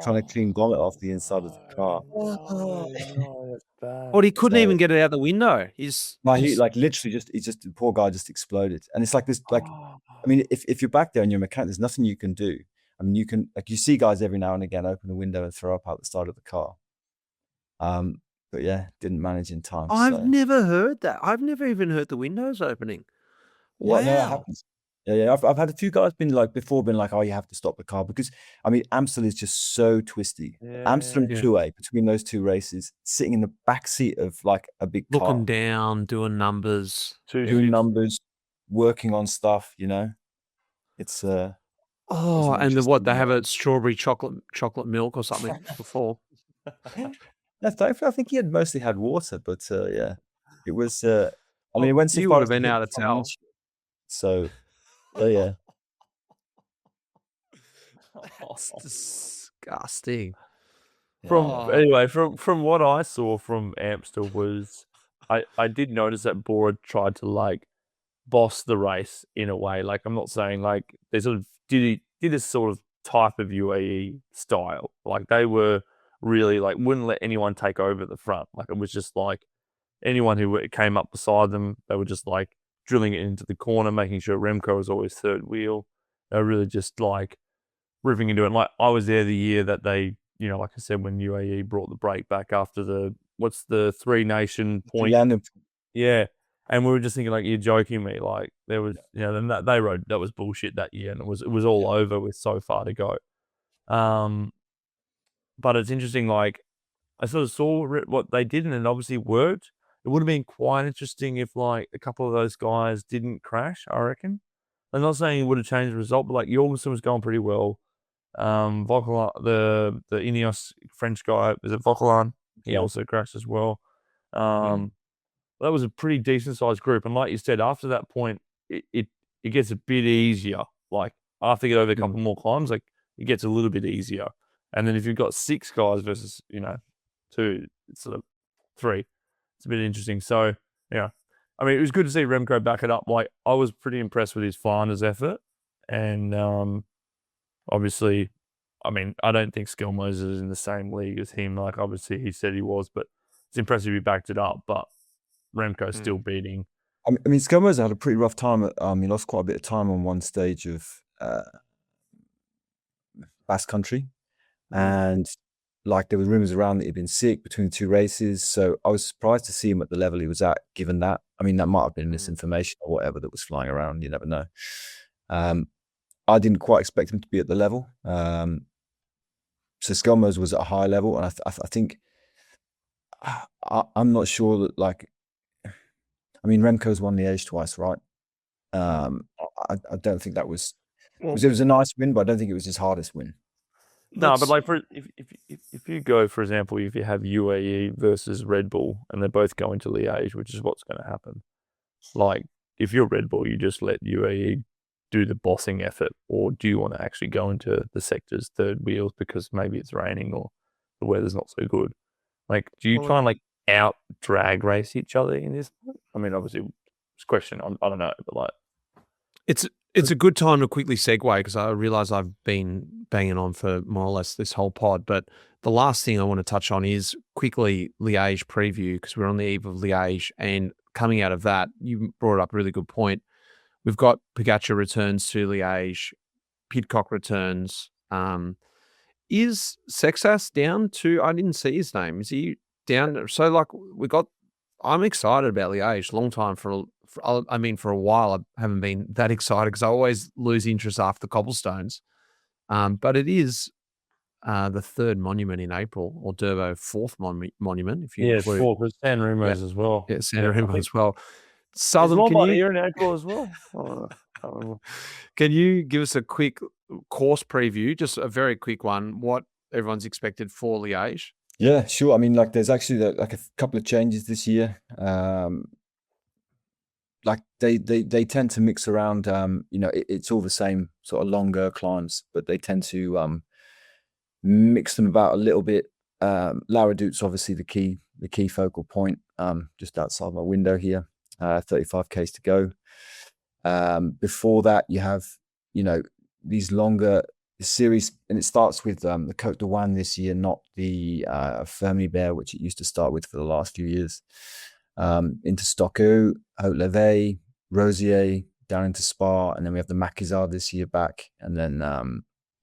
Speaker 4: trying to clean vomit off the inside of the car.
Speaker 2: No, that's bad.
Speaker 3: But he couldn't even get it out the window.
Speaker 4: He like literally the poor guy just exploded. And it's like this, like, I mean, if you're back there and you're a mechanic, there's nothing you can do. I mean, you see guys every now and again open the window and throw up out the side of the car. But yeah, didn't manage in time.
Speaker 3: I've never heard that. I've never even heard the windows opening. Wow.
Speaker 4: Yeah, no, that happens. Yeah. I've had a few guys been like, oh, you have to stop the car because, I mean, Amstel is just so twisty. Amstel and Chouet, between those 2 races, sitting in the back seat of like a big car.
Speaker 3: Looking down, doing numbers.
Speaker 4: Doing numbers, working on stuff, you know. It's and
Speaker 3: then what? They have a strawberry chocolate milk or something before.
Speaker 4: I think he mostly had water, but yeah, it was. I mean, it went so
Speaker 3: you
Speaker 4: far
Speaker 3: would have been out of town.
Speaker 4: So, yeah.
Speaker 3: That's disgusting.
Speaker 2: Anyway, from what I saw from Amstel was, I did notice that Bora tried to like boss the race in a way. Like, I'm not saying like they sort of did this sort of type of UAE style. Like they were really like wouldn't let anyone take over the front. Like it was just like anyone who came up beside them, they were just like drilling it into the corner, making sure Remco was always third wheel. They were really just like ripping into it. And like I was there the year that they, you know, like I said, when UAE brought the break back after the 3 nation point. Yeah. And we were just thinking, like, you're joking me. Like, there was, you know, then they rode, that was bullshit that year, and it was all over with so far to go. But it's interesting, like, I sort of saw what they did, and it obviously worked. It would have been quite interesting if, like, a couple of those guys didn't crash, I reckon. I'm not saying it would have changed the result, but, like, Jorgensen was going pretty well. Vauquelin, the Ineos French guy, is it Vauquelin? He also crashed as well. That was a pretty decent sized group. And like you said, after that point, it gets a bit easier. Like after you get over a couple more climbs, like it gets a little bit easier. And then if you've got 6 guys versus, you know, 2, it's sort of 3, it's a bit interesting. So, yeah, I mean, it was good to see Remco back it up. Like I was pretty impressed with his Flanders effort. And obviously, I mean, I don't think Skilmos is in the same league as him. Like obviously he said he was, but it's impressive he backed it up. But Remco's still beating.
Speaker 4: I mean, Skilmos had a pretty rough time. He lost quite a bit of time on one stage of Basque Country. And like there was rumors around that he'd been sick between the 2 races. So I was surprised to see him at the level he was at, given that. I mean, that might have been misinformation or whatever that was flying around. You never know. I didn't quite expect him to be at the level. So Skilmos was at a high level. And I think I'm not sure that like, I mean, Remco's won Liège twice, right? I don't think that was. It was a nice win, but I don't think it was his hardest win.
Speaker 2: No, but like if you go, for example, if you have UAE versus Red Bull and they're both going to Liège, which is what's going to happen. Like if you're Red Bull, you just let UAE do the bossing effort, or do you want to actually go into the sector's third wheels because maybe it's raining or the weather's not so good? Like, do you try and like out drag race each other in this? I mean, obviously, it's a question. I don't know, but like,
Speaker 3: It's a good time to quickly segue because I realize I've been banging on for more or less this whole pod. But the last thing I want to touch on is quickly Liège preview because we're on the eve of Liège. And coming out of that, you brought up a really good point. We've got Pogačar returns to Liège, Pidcock returns. Is Seixas down to, I didn't see his name. Is he down? So like I'm excited about Liège. Long time for a while, I haven't been that excited because I always lose interest after the cobblestones. But it is the third monument in April, or Durbo fourth monument. If you include,
Speaker 2: fourth with San Remo's as well.
Speaker 3: Yeah, San Remo as well.
Speaker 2: Southam,
Speaker 3: Southam,
Speaker 2: here in April as well.
Speaker 3: Can you give us a quick course preview, just a very quick one, what everyone's expected for Liège?
Speaker 4: Yeah, sure. I mean, like there's actually like a couple of changes this year. Like they tend to mix around. It's all the same sort of longer climbs, but they tend to mix them about a little bit. La Redoute's obviously the key focal point. Just outside my window here, 35 k's to go. Before that, you have these longer series, and it starts with the Côte de Wan this year, not the Fermi-Bear, which it used to start with for the last few years. Into Stockau, Haute-Levée, Rosier, down into Spa, and then we have the Maquisard this year back, and then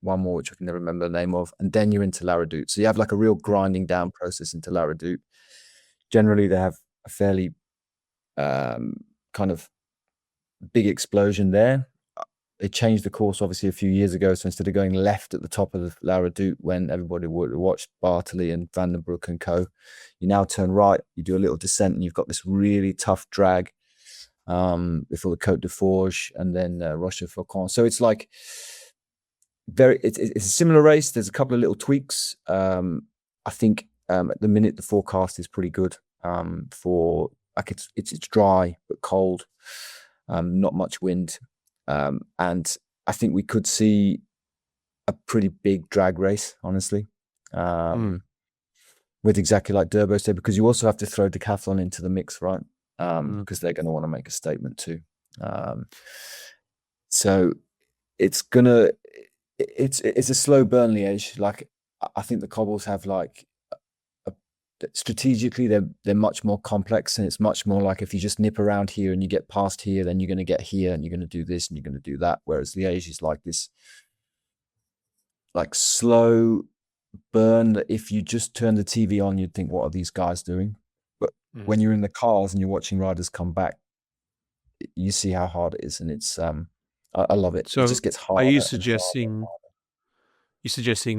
Speaker 4: one more which I can never remember the name of, and then you're into La Redoute. So you have like a real grinding down process into La Redoute. Generally, they have a fairly kind of big explosion there. They changed the course obviously a few years ago, so instead of going left at the top of the La Redoute when everybody would watch Bartoli and Van den Broek and co, you now turn right, you do a little descent, and you've got this really tough drag before the Côte de Forges and then Rochefoucauld. So it's like it's a similar race. There's a couple of little tweaks. I think at the minute the forecast is pretty good for like it's dry but cold, not much wind. And I think we could see a pretty big drag race, honestly, with exactly like Durbo said, because you also have to throw decathlon into the mix, right? Because they're going to want to make a statement too. So it's a slow burn Liège. Like I think the cobbles have like strategically they're much more complex, and it's much more like if you just nip around here and you get past here, then you're going to get here and you're going to do this and you're going to do that. Whereas Liège is like this like slow burn that if you just turn the TV on, you'd think, what are these guys doing? But when you're in the cars and you're watching riders come back, you see how hard it is, and it's I love it. So it just gets harder.
Speaker 3: Are you suggesting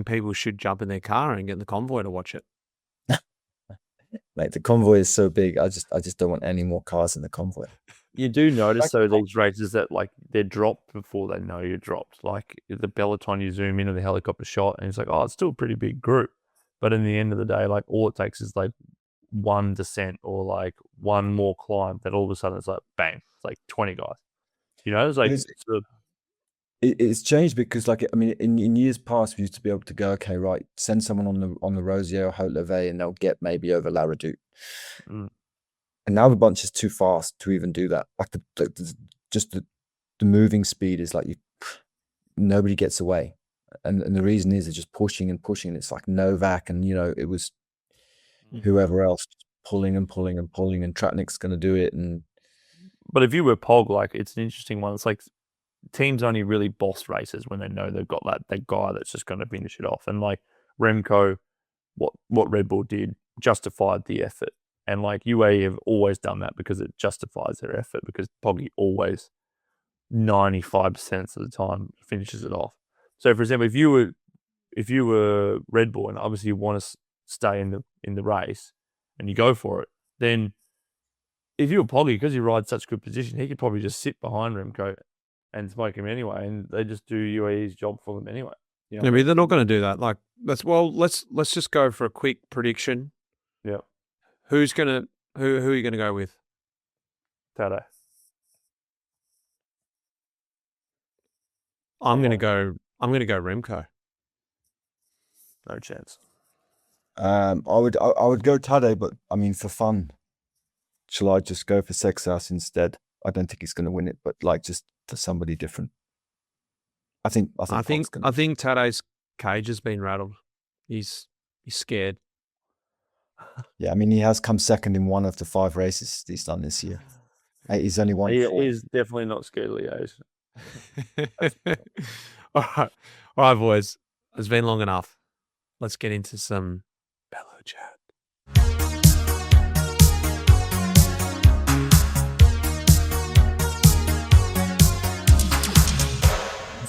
Speaker 3: people should jump in their car and get in the convoy to watch it?
Speaker 4: Mate, the convoy is so big. I just don't want any more cars in the convoy.
Speaker 2: You do notice though these races that like they're dropped before they know you're dropped. Like the Peloton, you zoom into the helicopter shot, and it's like, oh, it's still a pretty big group. But in the end of the day, like all it takes is like one descent or like one more climb. That all of a sudden it's like bang, it's like 20 guys. It's like
Speaker 4: it's changed because, like, I mean, in years past, we used to be able to go, okay, right, send someone on the Rosier or Haute-Levée, and they'll get maybe over La Redoute. And now the bunch is too fast to even do that. Like the moving speed is like nobody gets away, and the reason is they're just pushing and pushing. It's like Novak, and it was whoever else just pulling and pulling and pulling, and Tratnik's going to do it.
Speaker 2: But if you were Pog, like it's an interesting one. It's like teams only really boss races when they know they've got that guy that's just going to finish it off. And like Remco, what Red Bull did justified the effort. And like UAE have always done that because it justifies their effort, because Poggy always 95% of the time finishes it off. So for example, if you were Red Bull and obviously you want to stay in the race and you go for it, then if you were Poggy, because he rides such good position, he could probably just sit behind Remco and smoke him anyway, and they just do UAE's job for them anyway.
Speaker 3: Yeah, I mean, they're not going to do that. Like, let's just go for a quick prediction.
Speaker 2: Yeah,
Speaker 3: who are you going to go with?
Speaker 2: Tadej.
Speaker 3: I'm going to go Remco.
Speaker 2: No chance.
Speaker 4: I would go Tadej, but I mean, for fun, shall I just go for Seixas instead? I don't think he's going to win it, but like just for somebody different. I think
Speaker 3: I think Tade's cage has been rattled. He's scared.
Speaker 4: Yeah, I mean, he has come second in one of the 5 races he's done this year. He's only won 4.
Speaker 2: He's definitely not scared, Liège.
Speaker 3: All right, boys. It's been long enough. Let's get into some Bello chat.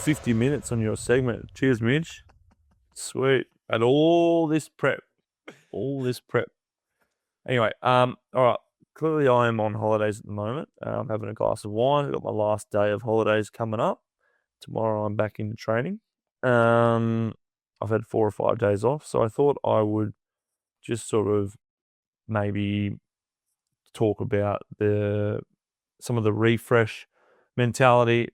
Speaker 2: 50 minutes on your segment. Cheers, Mitch. Sweet. And all this prep. Anyway, all right. Clearly, I am on holidays at the moment. I'm having a glass of wine. I've got my last day of holidays coming up. Tomorrow, I'm back into training. I've had 4 or 5 days off, so I thought I would just sort of maybe talk about some of the refresh mentality.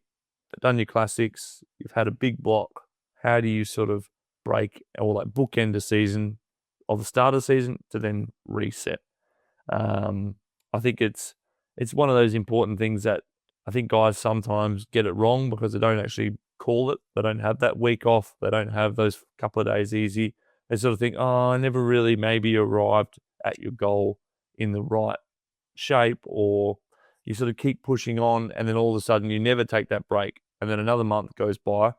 Speaker 2: Done your classics, you've had a big block. How do you sort of break or like bookend the season of the start of the season to then reset? I think it's one of those important things that I think guys sometimes get it wrong because they don't actually call it. They don't have that week off. They don't have those couple of days easy. They sort of think, oh, I never really maybe arrived at your goal in the right shape, or you sort of keep pushing on and then all of a sudden you never take that break. And then another month goes by.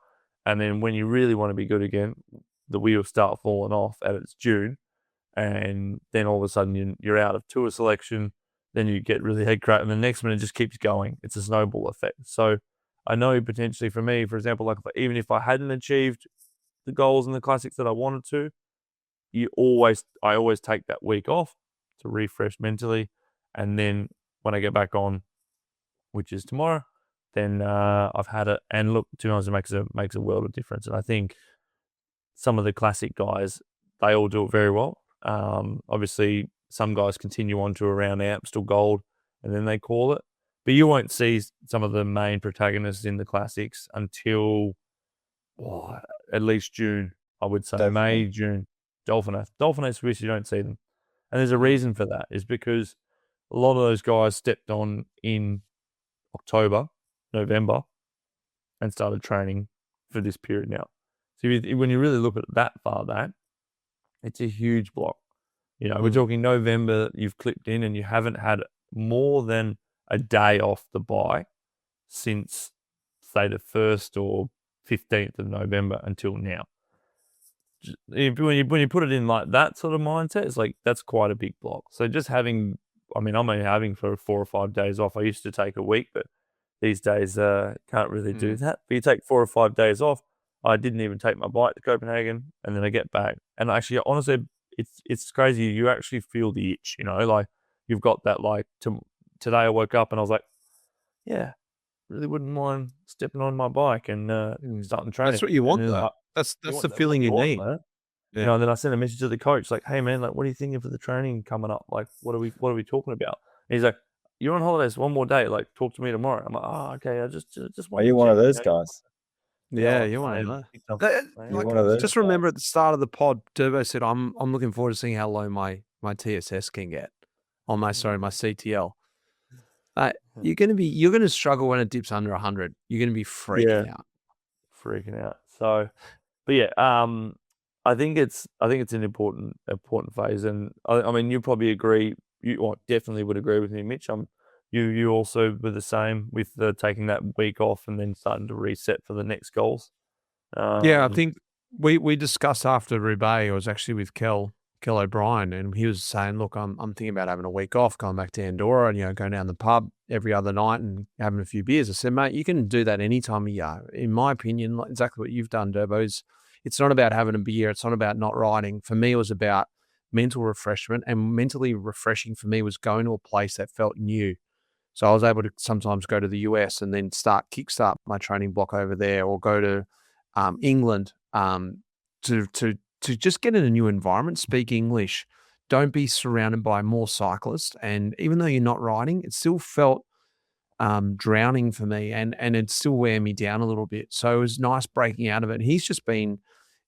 Speaker 2: And then when you really want to be good again, the wheels start falling off and it's June. And then all of a sudden you're out of tour selection. Then you get really head cracked, and the next minute it just keeps going. It's a snowball effect. So I know potentially for me, for example, like even if I hadn't achieved the goals in the classics that I wanted to, I always take that week off to refresh mentally. And then when I get back on, which is tomorrow, then I've had it. And look, to be honest, it makes a world of difference. And I think some of the classic guys, they all do it very well. Obviously, some guys continue on to around Amstel Gold, and then they call it. But you won't see some of the main protagonists in the classics until at least June, I would say.
Speaker 4: Definitely.
Speaker 2: May, June. Dauphiné Swiss, you don't see them. And there's a reason for that, is because a lot of those guys stepped on in October, November, and started training for this period now. So when you really look at that far back, it's a huge block. You know, we're talking November, you've clipped in and you haven't had more than a day off the bye since, say, the 1st or 15th of November until now. When you put it in like that sort of mindset, it's like that's quite a big block. So just having, I'm only having for 4 or 5 days off. I used to take a week, but these days can't really do that. But you take 4 or 5 days off. I didn't even take my bike to Copenhagen, and then I get back. And actually, honestly, it's crazy. You actually feel the itch, you know, like you've got that. Like today, I woke up and I was like, yeah, really wouldn't mind stepping on my bike and starting training.
Speaker 3: That's what you want, though. That's the feeling you need.
Speaker 2: Yeah. You know, and then I sent a message to the coach, like, hey man, like, what are you thinking for the training coming up? Like, what are we talking about? And he's like, you're on holidays 1 more day. Like, talk to me tomorrow. I'm like, oh, okay. I just want.
Speaker 4: Are you one of those guys?
Speaker 3: Yeah, you want to know. Just remember at the start of the pod, Durbo said, I'm looking forward to seeing how low my TSS can get on my CTL. You're going to struggle when it dips under 100. You're going to be freaking out.
Speaker 2: So, but yeah, I think it's an important phase, and I mean, you probably agree. You definitely would agree with me, Mitch. You also were the same with taking that week off and then starting to reset for the next goals.
Speaker 3: I think we discussed after Roubaix. I was actually with Kel O'Brien, and he was saying, look, I'm thinking about having a week off, going back to Andorra and, going down the pub every other night and having a few beers. I said, mate, you can do that any time of year. In my opinion, exactly what you've done, Durbo, is it's not about having a beer. It's not about not riding. For me, it was about mental refreshment, and mentally refreshing for me was going to a place that felt new. So I was able to sometimes go to the US and then kickstart my training block over there, or go to England to just get in a new environment, speak English, don't be surrounded by more cyclists. And even though you're not riding, it still felt drowning for me, and it still wear me down a little bit. So it was nice breaking out of it. And he's just been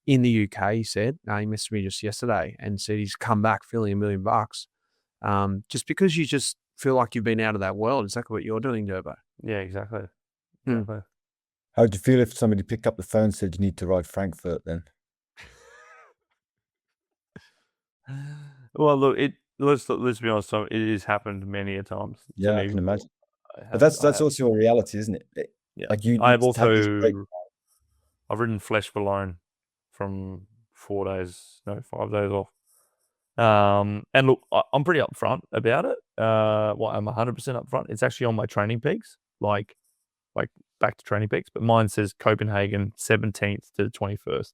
Speaker 3: in the UK, he said. He messaged me just yesterday and said he's come back feeling $1 million. Just because you just feel like you've been out of that world. Exactly what you're doing, Durbo.
Speaker 2: Yeah, exactly.
Speaker 4: Have How would you feel if somebody picked up the phone and said you need to ride Frankfurt then?
Speaker 2: Well, look, let's be honest, Tom, it has happened many a times.
Speaker 4: Yeah, I can imagine. But
Speaker 2: I
Speaker 4: that's also a reality, isn't it?
Speaker 2: Yeah.
Speaker 4: Like you
Speaker 2: I've
Speaker 4: just have this break.
Speaker 2: I've ridden Flesh Alone from 5 days off. And look, I'm pretty upfront about it. I'm 100% upfront. It's actually on my training peaks, like back to training peaks, but mine says Copenhagen 17th to the 21st.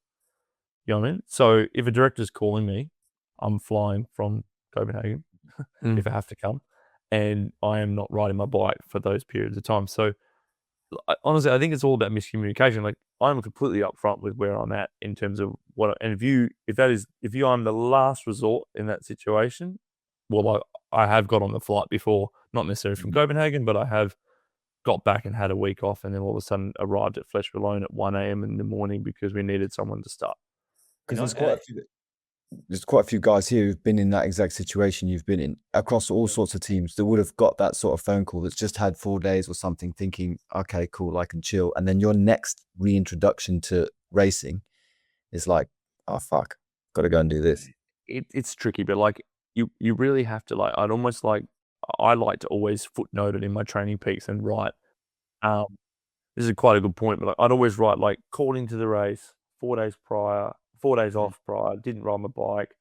Speaker 2: You know what I mean? So if a director's calling me, I'm flying from Copenhagen if I have to come, and I am not riding my bike for those periods of time. So honestly, I think it's all about miscommunication. Like, I'm completely upfront with where I'm at in terms of what. And if you I'm the last resort in that situation, well, I have got on the flight before, not necessarily from Copenhagen, but I have got back and had a week off, and then all of a sudden arrived at Flesh Alone at 1 a.m. in the morning because we needed someone to start.
Speaker 4: Because there's quite a few guys here who've been in that exact situation you've been in across all sorts of teams that would have got that sort of phone call that's just had 4 days or something, thinking, okay, cool, I can chill. And then your next reintroduction to racing is like, oh, fuck, got to go and do this.
Speaker 2: It's tricky, but like you really have to, like, I like to always footnote it in my training peaks and write, this is quite a good point, but I'd always write, like, called into the race 4 days prior, 4 days off prior, didn't ride my bike.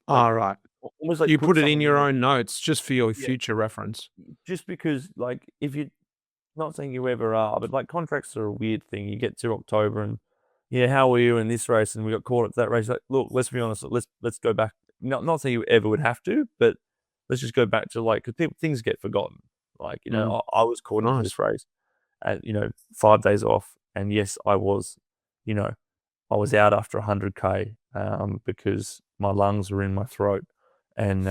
Speaker 3: All right.
Speaker 2: Almost like
Speaker 3: you put it in your own notes just for your future reference.
Speaker 2: Just because, like, if you're not saying you ever are, but like contracts are a weird thing. You get to October and how are you in this race? And we got caught at that race. Like, look, let's be honest. Let's go back. Not saying you ever would have to, but let's just go back to, like, because things get forgotten. Like, I was caught into this race at 5 days off, and yes, I was, I was out after 100K because my lungs were in my throat, and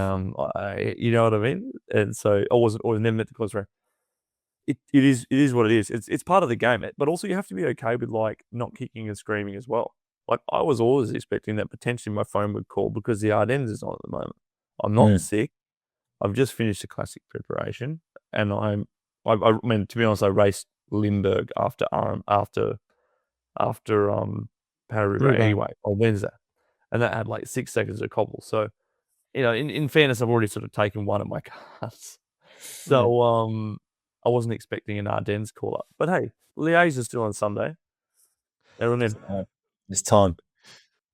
Speaker 2: you know what I mean. And so I was never meant to cause race. It is what it is. It's part of the game, but also you have to be okay with, like, not kicking and screaming as well. Like, I was always expecting that potentially my phone would call because the Ardennes is on at the moment. I'm not sick. I've just finished the classic preparation, and I mean, to be honest, I raced Limburg after Paris-Roubaix anyway on Wednesday, and that had like 6 seconds of cobble. So, in fairness, I've already sort of taken one of my cars. So I wasn't expecting an Ardennes call up, but hey, Liège is still on Sunday.
Speaker 4: It's time.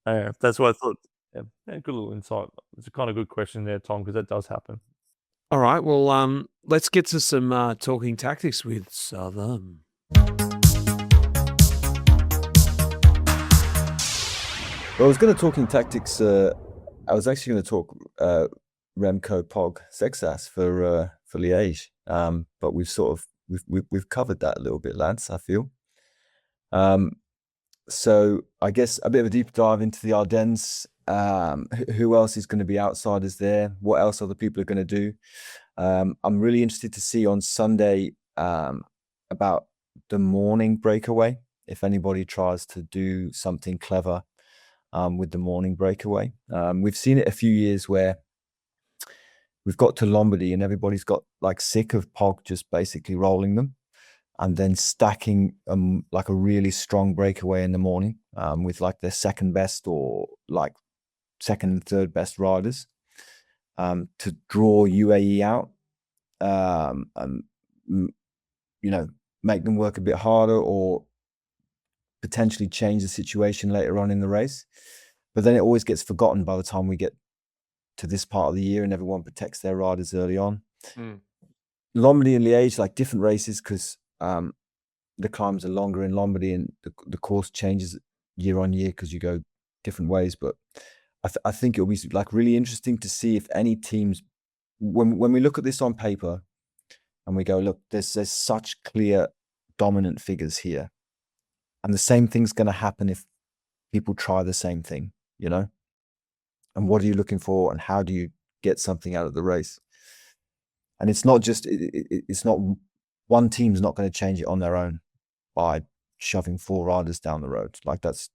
Speaker 2: That's what I thought. Yeah, good little insight. It's a kind of good question there, Tom, because that does happen.
Speaker 3: All right, well, let's get to some talking tactics with Southam.
Speaker 4: Well, I was going to talk in tactics. I was actually going to talk Remco Pog Seixas for Liège, but we've covered that a little bit, lads. I feel. So I guess a bit of a deep dive into the Ardennes. Who else is going to be outsiders there? What else other people are going to do? I'm really interested to see on Sunday about the morning breakaway. If anybody tries to do something clever with the morning breakaway, we've seen it a few years where we've got to Lombardy and everybody's got like sick of Pog just basically rolling them and then stacking like a really strong breakaway in the morning with like their second best or like second and third best riders to draw UAE out and make them work a bit harder or potentially change the situation later on in the race. But then it always gets forgotten by the time we get to this part of the year and everyone protects their riders early on. Lombardy and Liège, like different races, because the climbs are longer in Lombardy and the course changes year on year because you go different ways. But I think it'll be like really interesting to see if any teams, when we look at this on paper and we go, look, there's such clear dominant figures here. And the same thing's going to happen if people try the same thing, And what are you looking for and how do you get something out of the race? And it's not just, it's not, one team's not going to change it on their own by shoving 4 riders down the road. Like, that's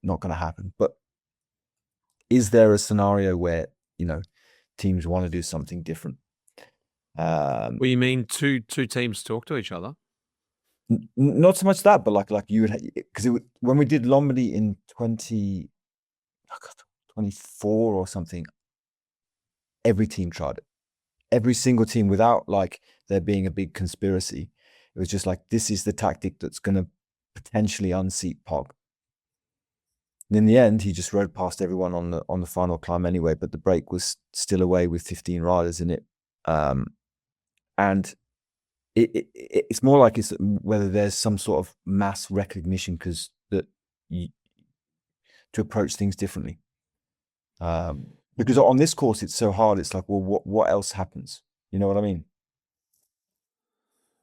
Speaker 4: not going to happen. But is there a scenario where, teams want to do something different?
Speaker 3: Well, you mean two teams talk to each other?
Speaker 4: Not so much that, but like you would, because when we did Lombardy in 2024 or something, every team tried it. Every single team, without like there being a big conspiracy. It was just like, this is the tactic that's going to potentially unseat Pog. And in the end, he just rode past everyone on the final climb anyway, but the break was still away with 15 riders in it. And it's more like it's whether there's some sort of mass recognition to approach things differently. Because on this course, it's so hard. It's like, well, what else happens? You know what I mean?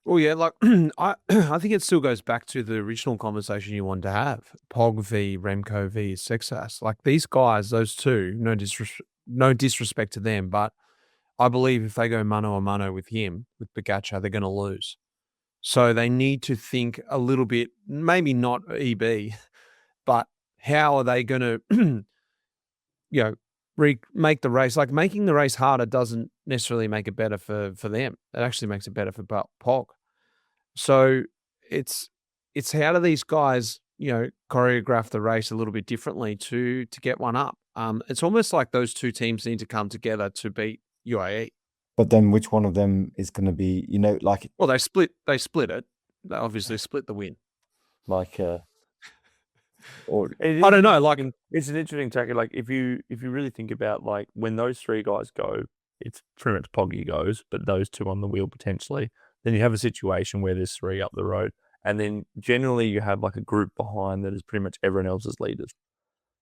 Speaker 3: Well, yeah, like I think it still goes back to the original conversation you wanted to have. Pog v Remco v Seixas. Like these guys, those two, no disrespect to them, but I believe if they go mano a mano with him, with Pogačar, they're going to lose. So they need to think a little bit, maybe not EB, but how are they going to, make the race? Like making the race harder doesn't necessarily make it better for them. It actually makes it better for Pog. So it's how do these guys, choreograph the race a little bit differently to get one up. It's almost like those two teams need to come together to beat UAE.
Speaker 4: But then which one of them is going to be, like...
Speaker 3: Well, they split it. They obviously split the win.
Speaker 4: Like,
Speaker 3: or I don't know. Like,
Speaker 2: it's an interesting tactic. Like, if you really think about like when those three guys go, it's pretty much Poggy goes, but those two on the wheel potentially. Then you have a situation where there's three up the road, and then generally you have like a group behind that is pretty much everyone else's leaders.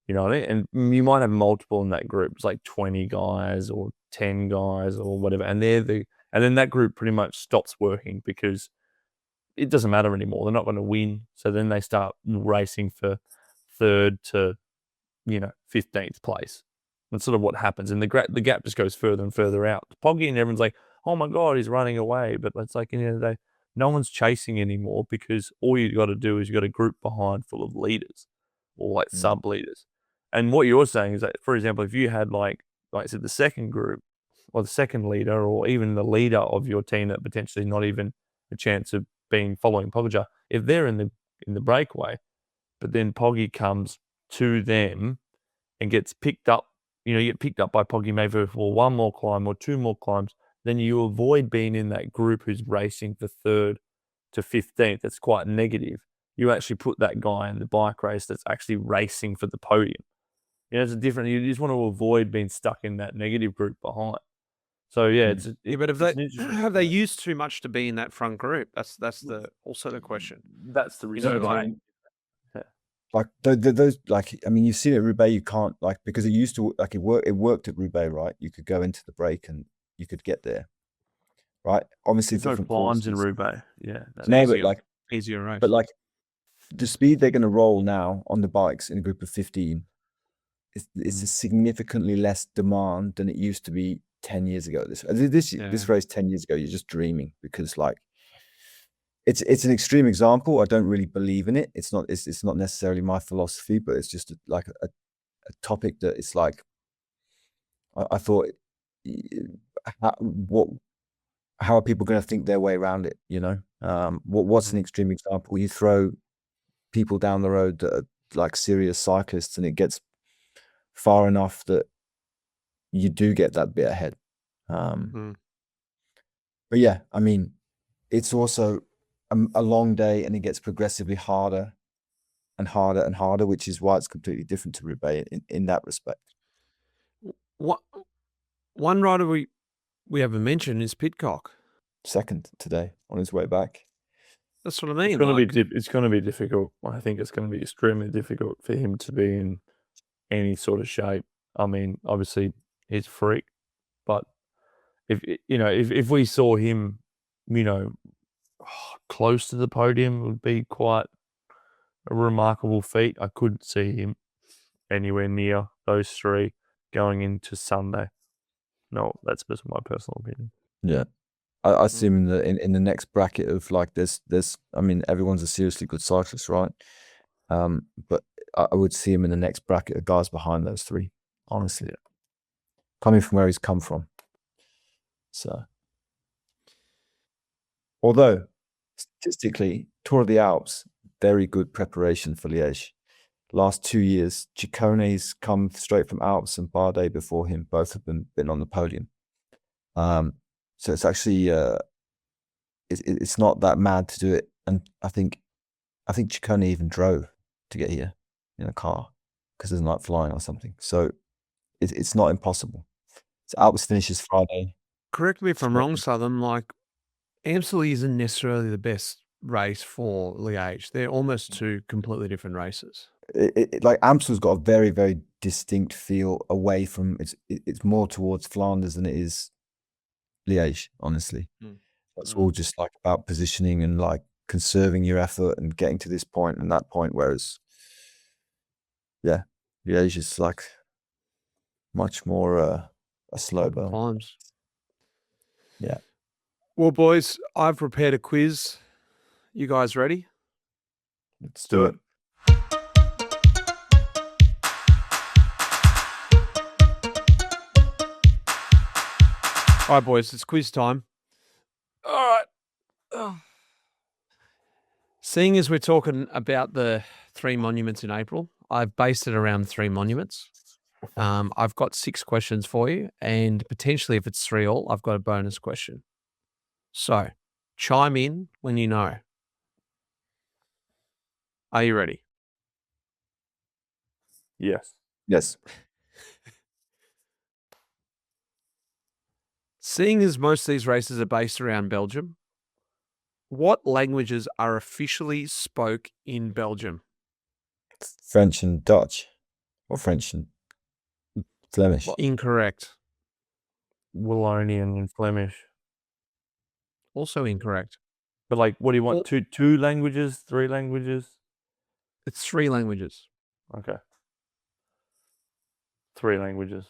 Speaker 2: You know what I mean? And you might have multiple in that group. It's like 20 guys or 10 guys or whatever, and and then that group pretty much stops working because it doesn't matter anymore. They're not going to win, so then they start racing for 3rd to 15th place. That's sort of what happens, and the gap just goes further and further out. Poggy and everyone's like, oh my God, he's running away. But it's like, at the end of the day, no one's chasing anymore because all you got to do is you got a group behind full of leaders or like sub leaders. And what you're saying is that, for example, if you had like I said, the second group or the second leader or even the leader of your team that potentially not even a chance of following Pogačar, if they're in the breakaway, but then Poggy comes to them and gets picked up, you get picked up by Poggy maybe for one more climb or two more climbs, then you avoid being in that group who's racing for 3rd to 15th. That's quite negative. You actually put that guy in the bike race that's actually racing for the podium. It's different. You just want to avoid being stuck in that negative group behind. So yeah,
Speaker 3: but have they used too much to be in that front group? That's also the question.
Speaker 2: That's the reason.
Speaker 4: Like those, like, I mean, you see at Roubaix, you can't, like, because it used to, like, it worked at Roubaix, right? You could go into the break and you could get there, right? Obviously,
Speaker 2: there's no climbs in Roubaix. Yeah,
Speaker 3: no, but like easier race.
Speaker 4: But like the speed they're going to roll now on the bikes in a group of 15 is a significantly less demand than it used to be 10 years ago. This race 10 years ago, you're just dreaming, because like it's an extreme example. I don't really believe in it. It's not necessarily my philosophy, but it's just like a topic that it's like, I thought, how are people going to think their way around it? What's an extreme example? You throw people down the road that are like serious cyclists, and it gets far enough that you do get that bit ahead. But yeah, I mean, it's also a long day, and it gets progressively harder and harder and harder, which is why it's completely different to Roubaix in that respect.
Speaker 3: One rider we haven't mentioned is Pidcock.
Speaker 4: Second today on his way back.
Speaker 3: That's what I mean.
Speaker 2: It's going to be difficult. I think it's going to be extremely difficult for him to be in any sort of shape. I mean, obviously he's a freak, but if we saw him, close to the podium, it would be quite a remarkable feat. I couldn't see him anywhere near those three going into Sunday. No, that's just my personal opinion.
Speaker 4: Yeah, I see him in the next bracket of like there's. I mean, everyone's a seriously good cyclist, right? But I would see him in the next bracket of guys behind those three. Honestly, coming from where he's come from. So, although statistically, Tour of the Alps, very good preparation for Liège. Last 2 years, Ciccone's come straight from Alps and Bardet before him. Both of them been on the podium. So it's actually it's not that mad to do it. And I think Ciccone even drove to get here in a car because there's night flying or something. So it's not impossible. So Alps finishes Friday.
Speaker 3: Correct me if I'm wrong, Southam. Like, Amstel isn't necessarily the best race for Liège. They're almost two completely different races.
Speaker 4: Like Amstel's got a very, very distinct feel away from it's more towards Flanders than it is Liège, honestly. It's all just like about positioning and like conserving your effort and getting to this point and that point, whereas Liège is like much more a slow burn.
Speaker 3: Times.
Speaker 4: Yeah.
Speaker 3: Well, boys, I've prepared a quiz. You guys ready?
Speaker 4: Let's do it.
Speaker 3: All right, boys, it's quiz time. All right. Seeing as we're talking about the 3 monuments in April, I've based it around 3 monuments. I've got 6 questions for you, and potentially if it's 3 all, I've got a bonus question. So, chime in when you know. Are you ready?
Speaker 2: Yes.
Speaker 4: Yes.
Speaker 3: Seeing as most of these races are based around Belgium, what languages are officially spoke in Belgium?
Speaker 4: French and Dutch, or French and Flemish.
Speaker 3: Incorrect.
Speaker 2: Wallonian and Flemish.
Speaker 3: Also incorrect.
Speaker 2: But like, what do you want?
Speaker 3: Well-
Speaker 2: 2 languages, 3 languages?
Speaker 3: It's 3 languages.
Speaker 2: Okay. 3 languages.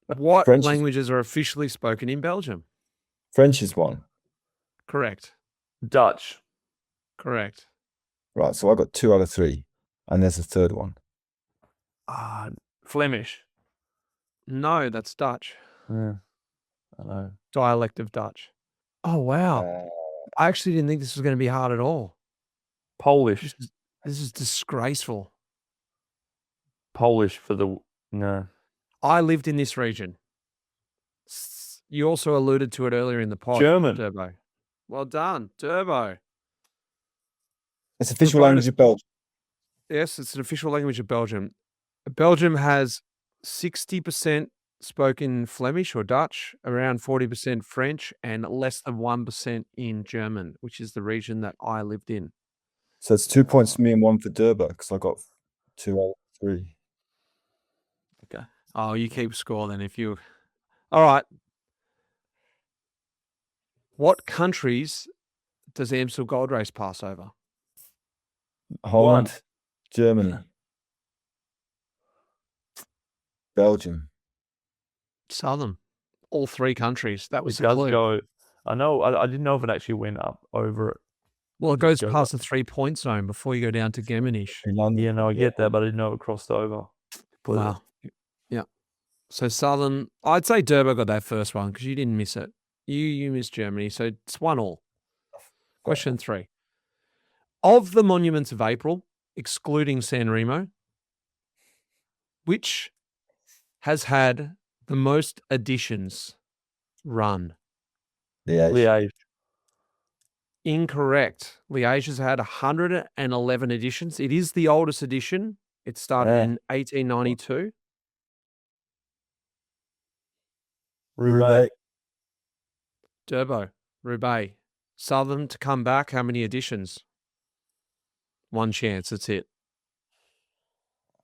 Speaker 3: What
Speaker 4: French is-
Speaker 3: languages are officially spoken in Belgium?
Speaker 4: French is one.
Speaker 3: Correct.
Speaker 2: Dutch.
Speaker 3: Correct.
Speaker 4: Right, so I got 2 out of 3. And there's a third one.
Speaker 2: Flemish.
Speaker 3: No, that's Dutch.
Speaker 2: Yeah. I know.
Speaker 3: Dialect of Dutch. Oh, wow. I actually didn't think this was going to be hard at all.
Speaker 2: Polish.
Speaker 3: This is disgraceful.
Speaker 2: Polish for the... No.
Speaker 3: I lived in this region. You also alluded to it earlier in the pod.
Speaker 2: German.
Speaker 3: Durbo. Well done, Durbo.
Speaker 4: It's official language of Belgium.
Speaker 3: Yes, it's an official language of Belgium. Belgium has 60% spoken Flemish or Dutch, around 40% French, and less than 1% in German, which is the region that I lived in.
Speaker 4: So it's 2 points for me and 1 for Durbo because I got 2 out of 3.
Speaker 3: Okay. Oh, you keep score then if you... All right. What countries does Amstel Gold Race pass over?
Speaker 4: Holland, Germany, Belgium.
Speaker 3: Southam. All 3 countries. That was
Speaker 2: It
Speaker 3: the
Speaker 2: does
Speaker 3: clue.
Speaker 2: go... I know. I didn't know if it actually went up over it.
Speaker 3: Well, it goes
Speaker 2: Go
Speaker 3: past the 3-point zone before you go down to Geminish.
Speaker 4: In London.
Speaker 2: Yeah, no, I get that, but I didn't know it crossed over.
Speaker 3: Wow. Yeah. So Southern, I'd say Durbo got that first one because you didn't miss it. You missed Germany, so it's 1-1. Question 3. Of the monuments of April, excluding San Remo, which has had the most additions run?
Speaker 2: Liège.
Speaker 3: Incorrect. Liège has had 111 editions. It is the oldest edition. It started in 1892.
Speaker 2: Roubaix.
Speaker 3: Durbo, Roubaix. Southern to come back. How many editions? 1 chance. That's it.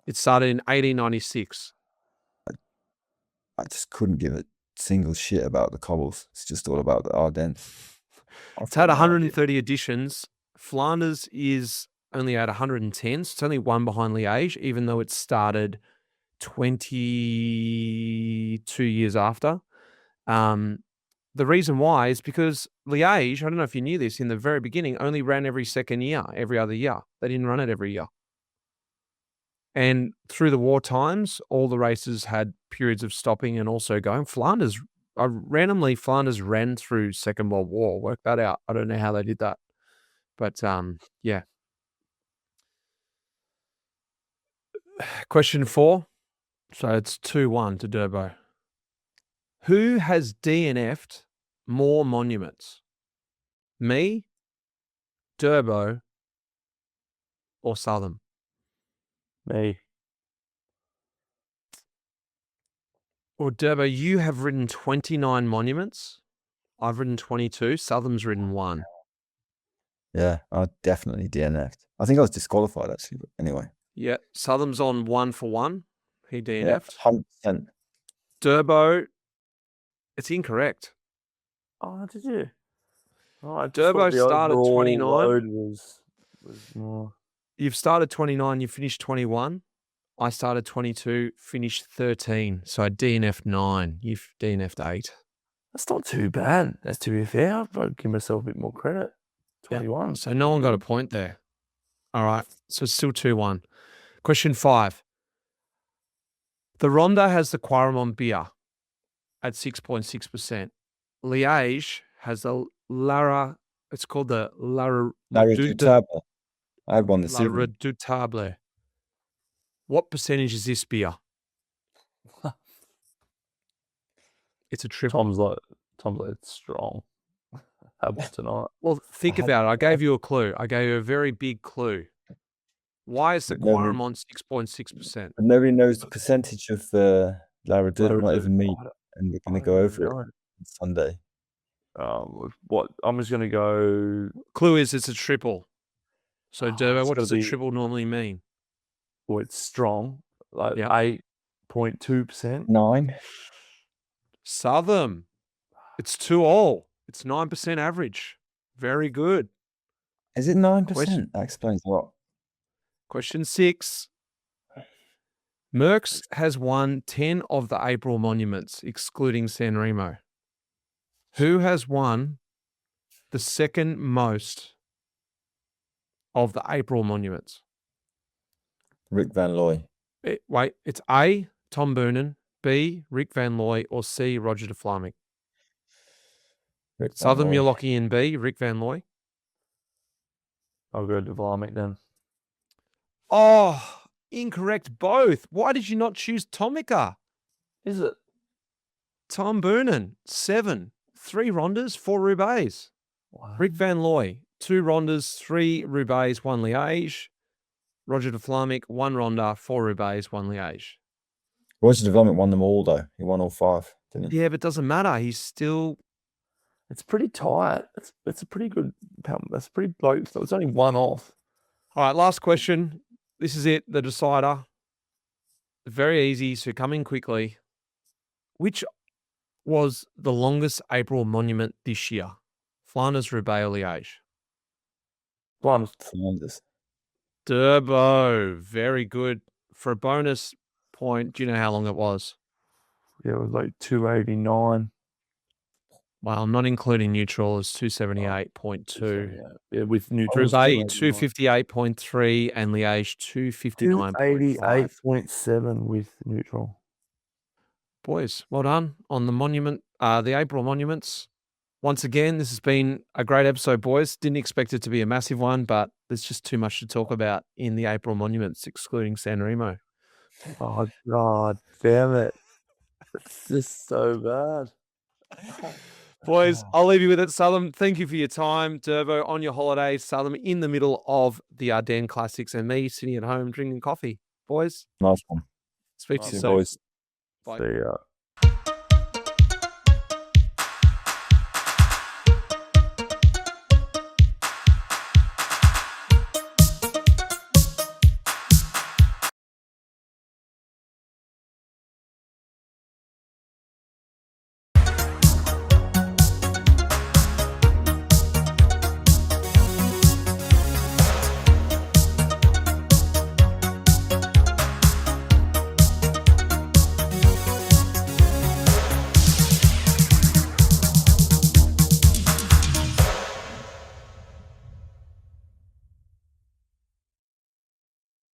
Speaker 3: It started in 1896.
Speaker 4: I just couldn't give a single shit about the cobbles. It's just all about the Ardennes.
Speaker 3: It's had 130 editions. Flanders is only at 110. So it's only 1 behind Liège, even though it started 22 years after. The reason why is because Liège, I don't know if you knew this, in the very beginning, only ran every second year, every other year. They didn't run it every year. And through the war times, all the races had periods of stopping and also going. Flanders ran through Second World War. Work that out. I don't know how they did that. But yeah. Question 4. So it's 2-1 to Durbo. Who has DNF'd more monuments? Me, Durbo, or Southam?
Speaker 2: Me.
Speaker 3: Well, Durbo, you have ridden 29 monuments. I've ridden 22. Southam's ridden 1.
Speaker 4: Yeah, I definitely DNF'd. I think I was disqualified actually, but anyway.
Speaker 3: Yeah, Southam's on 1 for 1. He DNF'd.
Speaker 4: 100%.
Speaker 3: Durbo, it's incorrect.
Speaker 2: Oh, did you? Oh, I just
Speaker 3: Durbo
Speaker 2: thought the
Speaker 3: started
Speaker 2: overall
Speaker 3: 29.
Speaker 2: load was more.
Speaker 3: You've started 29, you finished 21. I started 22, finished 13. So I DNF'd 9. You've DNF'd 8.
Speaker 2: That's not too bad. That's to be fair. I've got to give myself a bit more credit. 21.
Speaker 3: So no one got a point there. All right. So it's still 2-1. Question 5. The Ronda has the Quaremont beer at 6.6%. Liège has the Lara. It's called the
Speaker 4: La Redoutable. I had one this
Speaker 3: La
Speaker 4: evening.
Speaker 3: Redoutable. What percentage is this beer? It's a triple.
Speaker 2: Tom's like it's strong. How about tonight?
Speaker 3: Well, think about it. I gave you a clue. I gave you a very big clue. Why is the Quaremont 6.6%?
Speaker 4: But nobody knows the percentage of La Redoutable, not even me. And we're going to go over it on Sunday.
Speaker 2: What? I'm just going to go.
Speaker 3: Clue is it's a triple. So, Durbo, what does a triple normally mean?
Speaker 2: Well, it's strong. Like 8.2%.
Speaker 4: 9.
Speaker 3: Southam. It's 2-all. It's 9% average. Very good.
Speaker 4: Is it 9%? That explains a lot.
Speaker 3: Question 6. Merckx has won 10 of the April monuments, excluding San Remo. Who has won the second most of the April monuments?
Speaker 4: Rick Van Looy.
Speaker 3: Wait, it's A, Tom Boonen, B, Rick Van Looy, or C, Roger de Vlaeminck? Southam, you're locking in B, Rick Van Looy?
Speaker 2: I'll go to Vlaeminck then.
Speaker 3: Oh, incorrect both. Why did you not choose Tomica?
Speaker 2: Is it?
Speaker 3: Tom Boonen, 7. 3 Rondas, 4 Roubaix.
Speaker 2: Wow.
Speaker 3: Rick Van Looy, 2 Rondas, 3 Roubaix, 1 Liège. Roger de Vlaeminck, 1 Ronda, 4 Roubaix, 1 Liège.
Speaker 4: Roger de Vlaeminck won them all, though. He won all 5, didn't he?
Speaker 3: Yeah, but it doesn't matter. He's still...
Speaker 2: It's pretty tight. It's a pretty good... That's pretty low. So it's only 1 off.
Speaker 3: All right, last question. This is it, the decider. Very easy, so come in quickly. Which was the longest April monument this year? Flanders, Roubaix, or Liège?
Speaker 2: Flanders.
Speaker 3: Durbo, very good. For a bonus point, do you know how long it was?
Speaker 2: Yeah, it was like 289.
Speaker 3: Well, not including neutral, it's 278.2.
Speaker 2: Yeah, with neutral.
Speaker 3: Roubaix, 258.3, and Liège, 259.5.
Speaker 2: 288.7 with neutral.
Speaker 3: Boys, well done on the monument, the April monuments. Once again, this has been a great episode, boys. Didn't expect it to be a massive one, but there's just too much to talk about in the April monuments, excluding San Remo.
Speaker 2: Oh, God damn it. It's just so bad.
Speaker 3: Boys, I'll leave you with it. Southam, thank you for your time. Durbo, on your holidays. Southam, in the middle of the Ardennes Classics, and me sitting at home drinking coffee. Boys,
Speaker 4: Nice one.
Speaker 3: speak to you
Speaker 4: See you,
Speaker 3: soon.
Speaker 4: boys.
Speaker 3: Bye.
Speaker 2: See ya.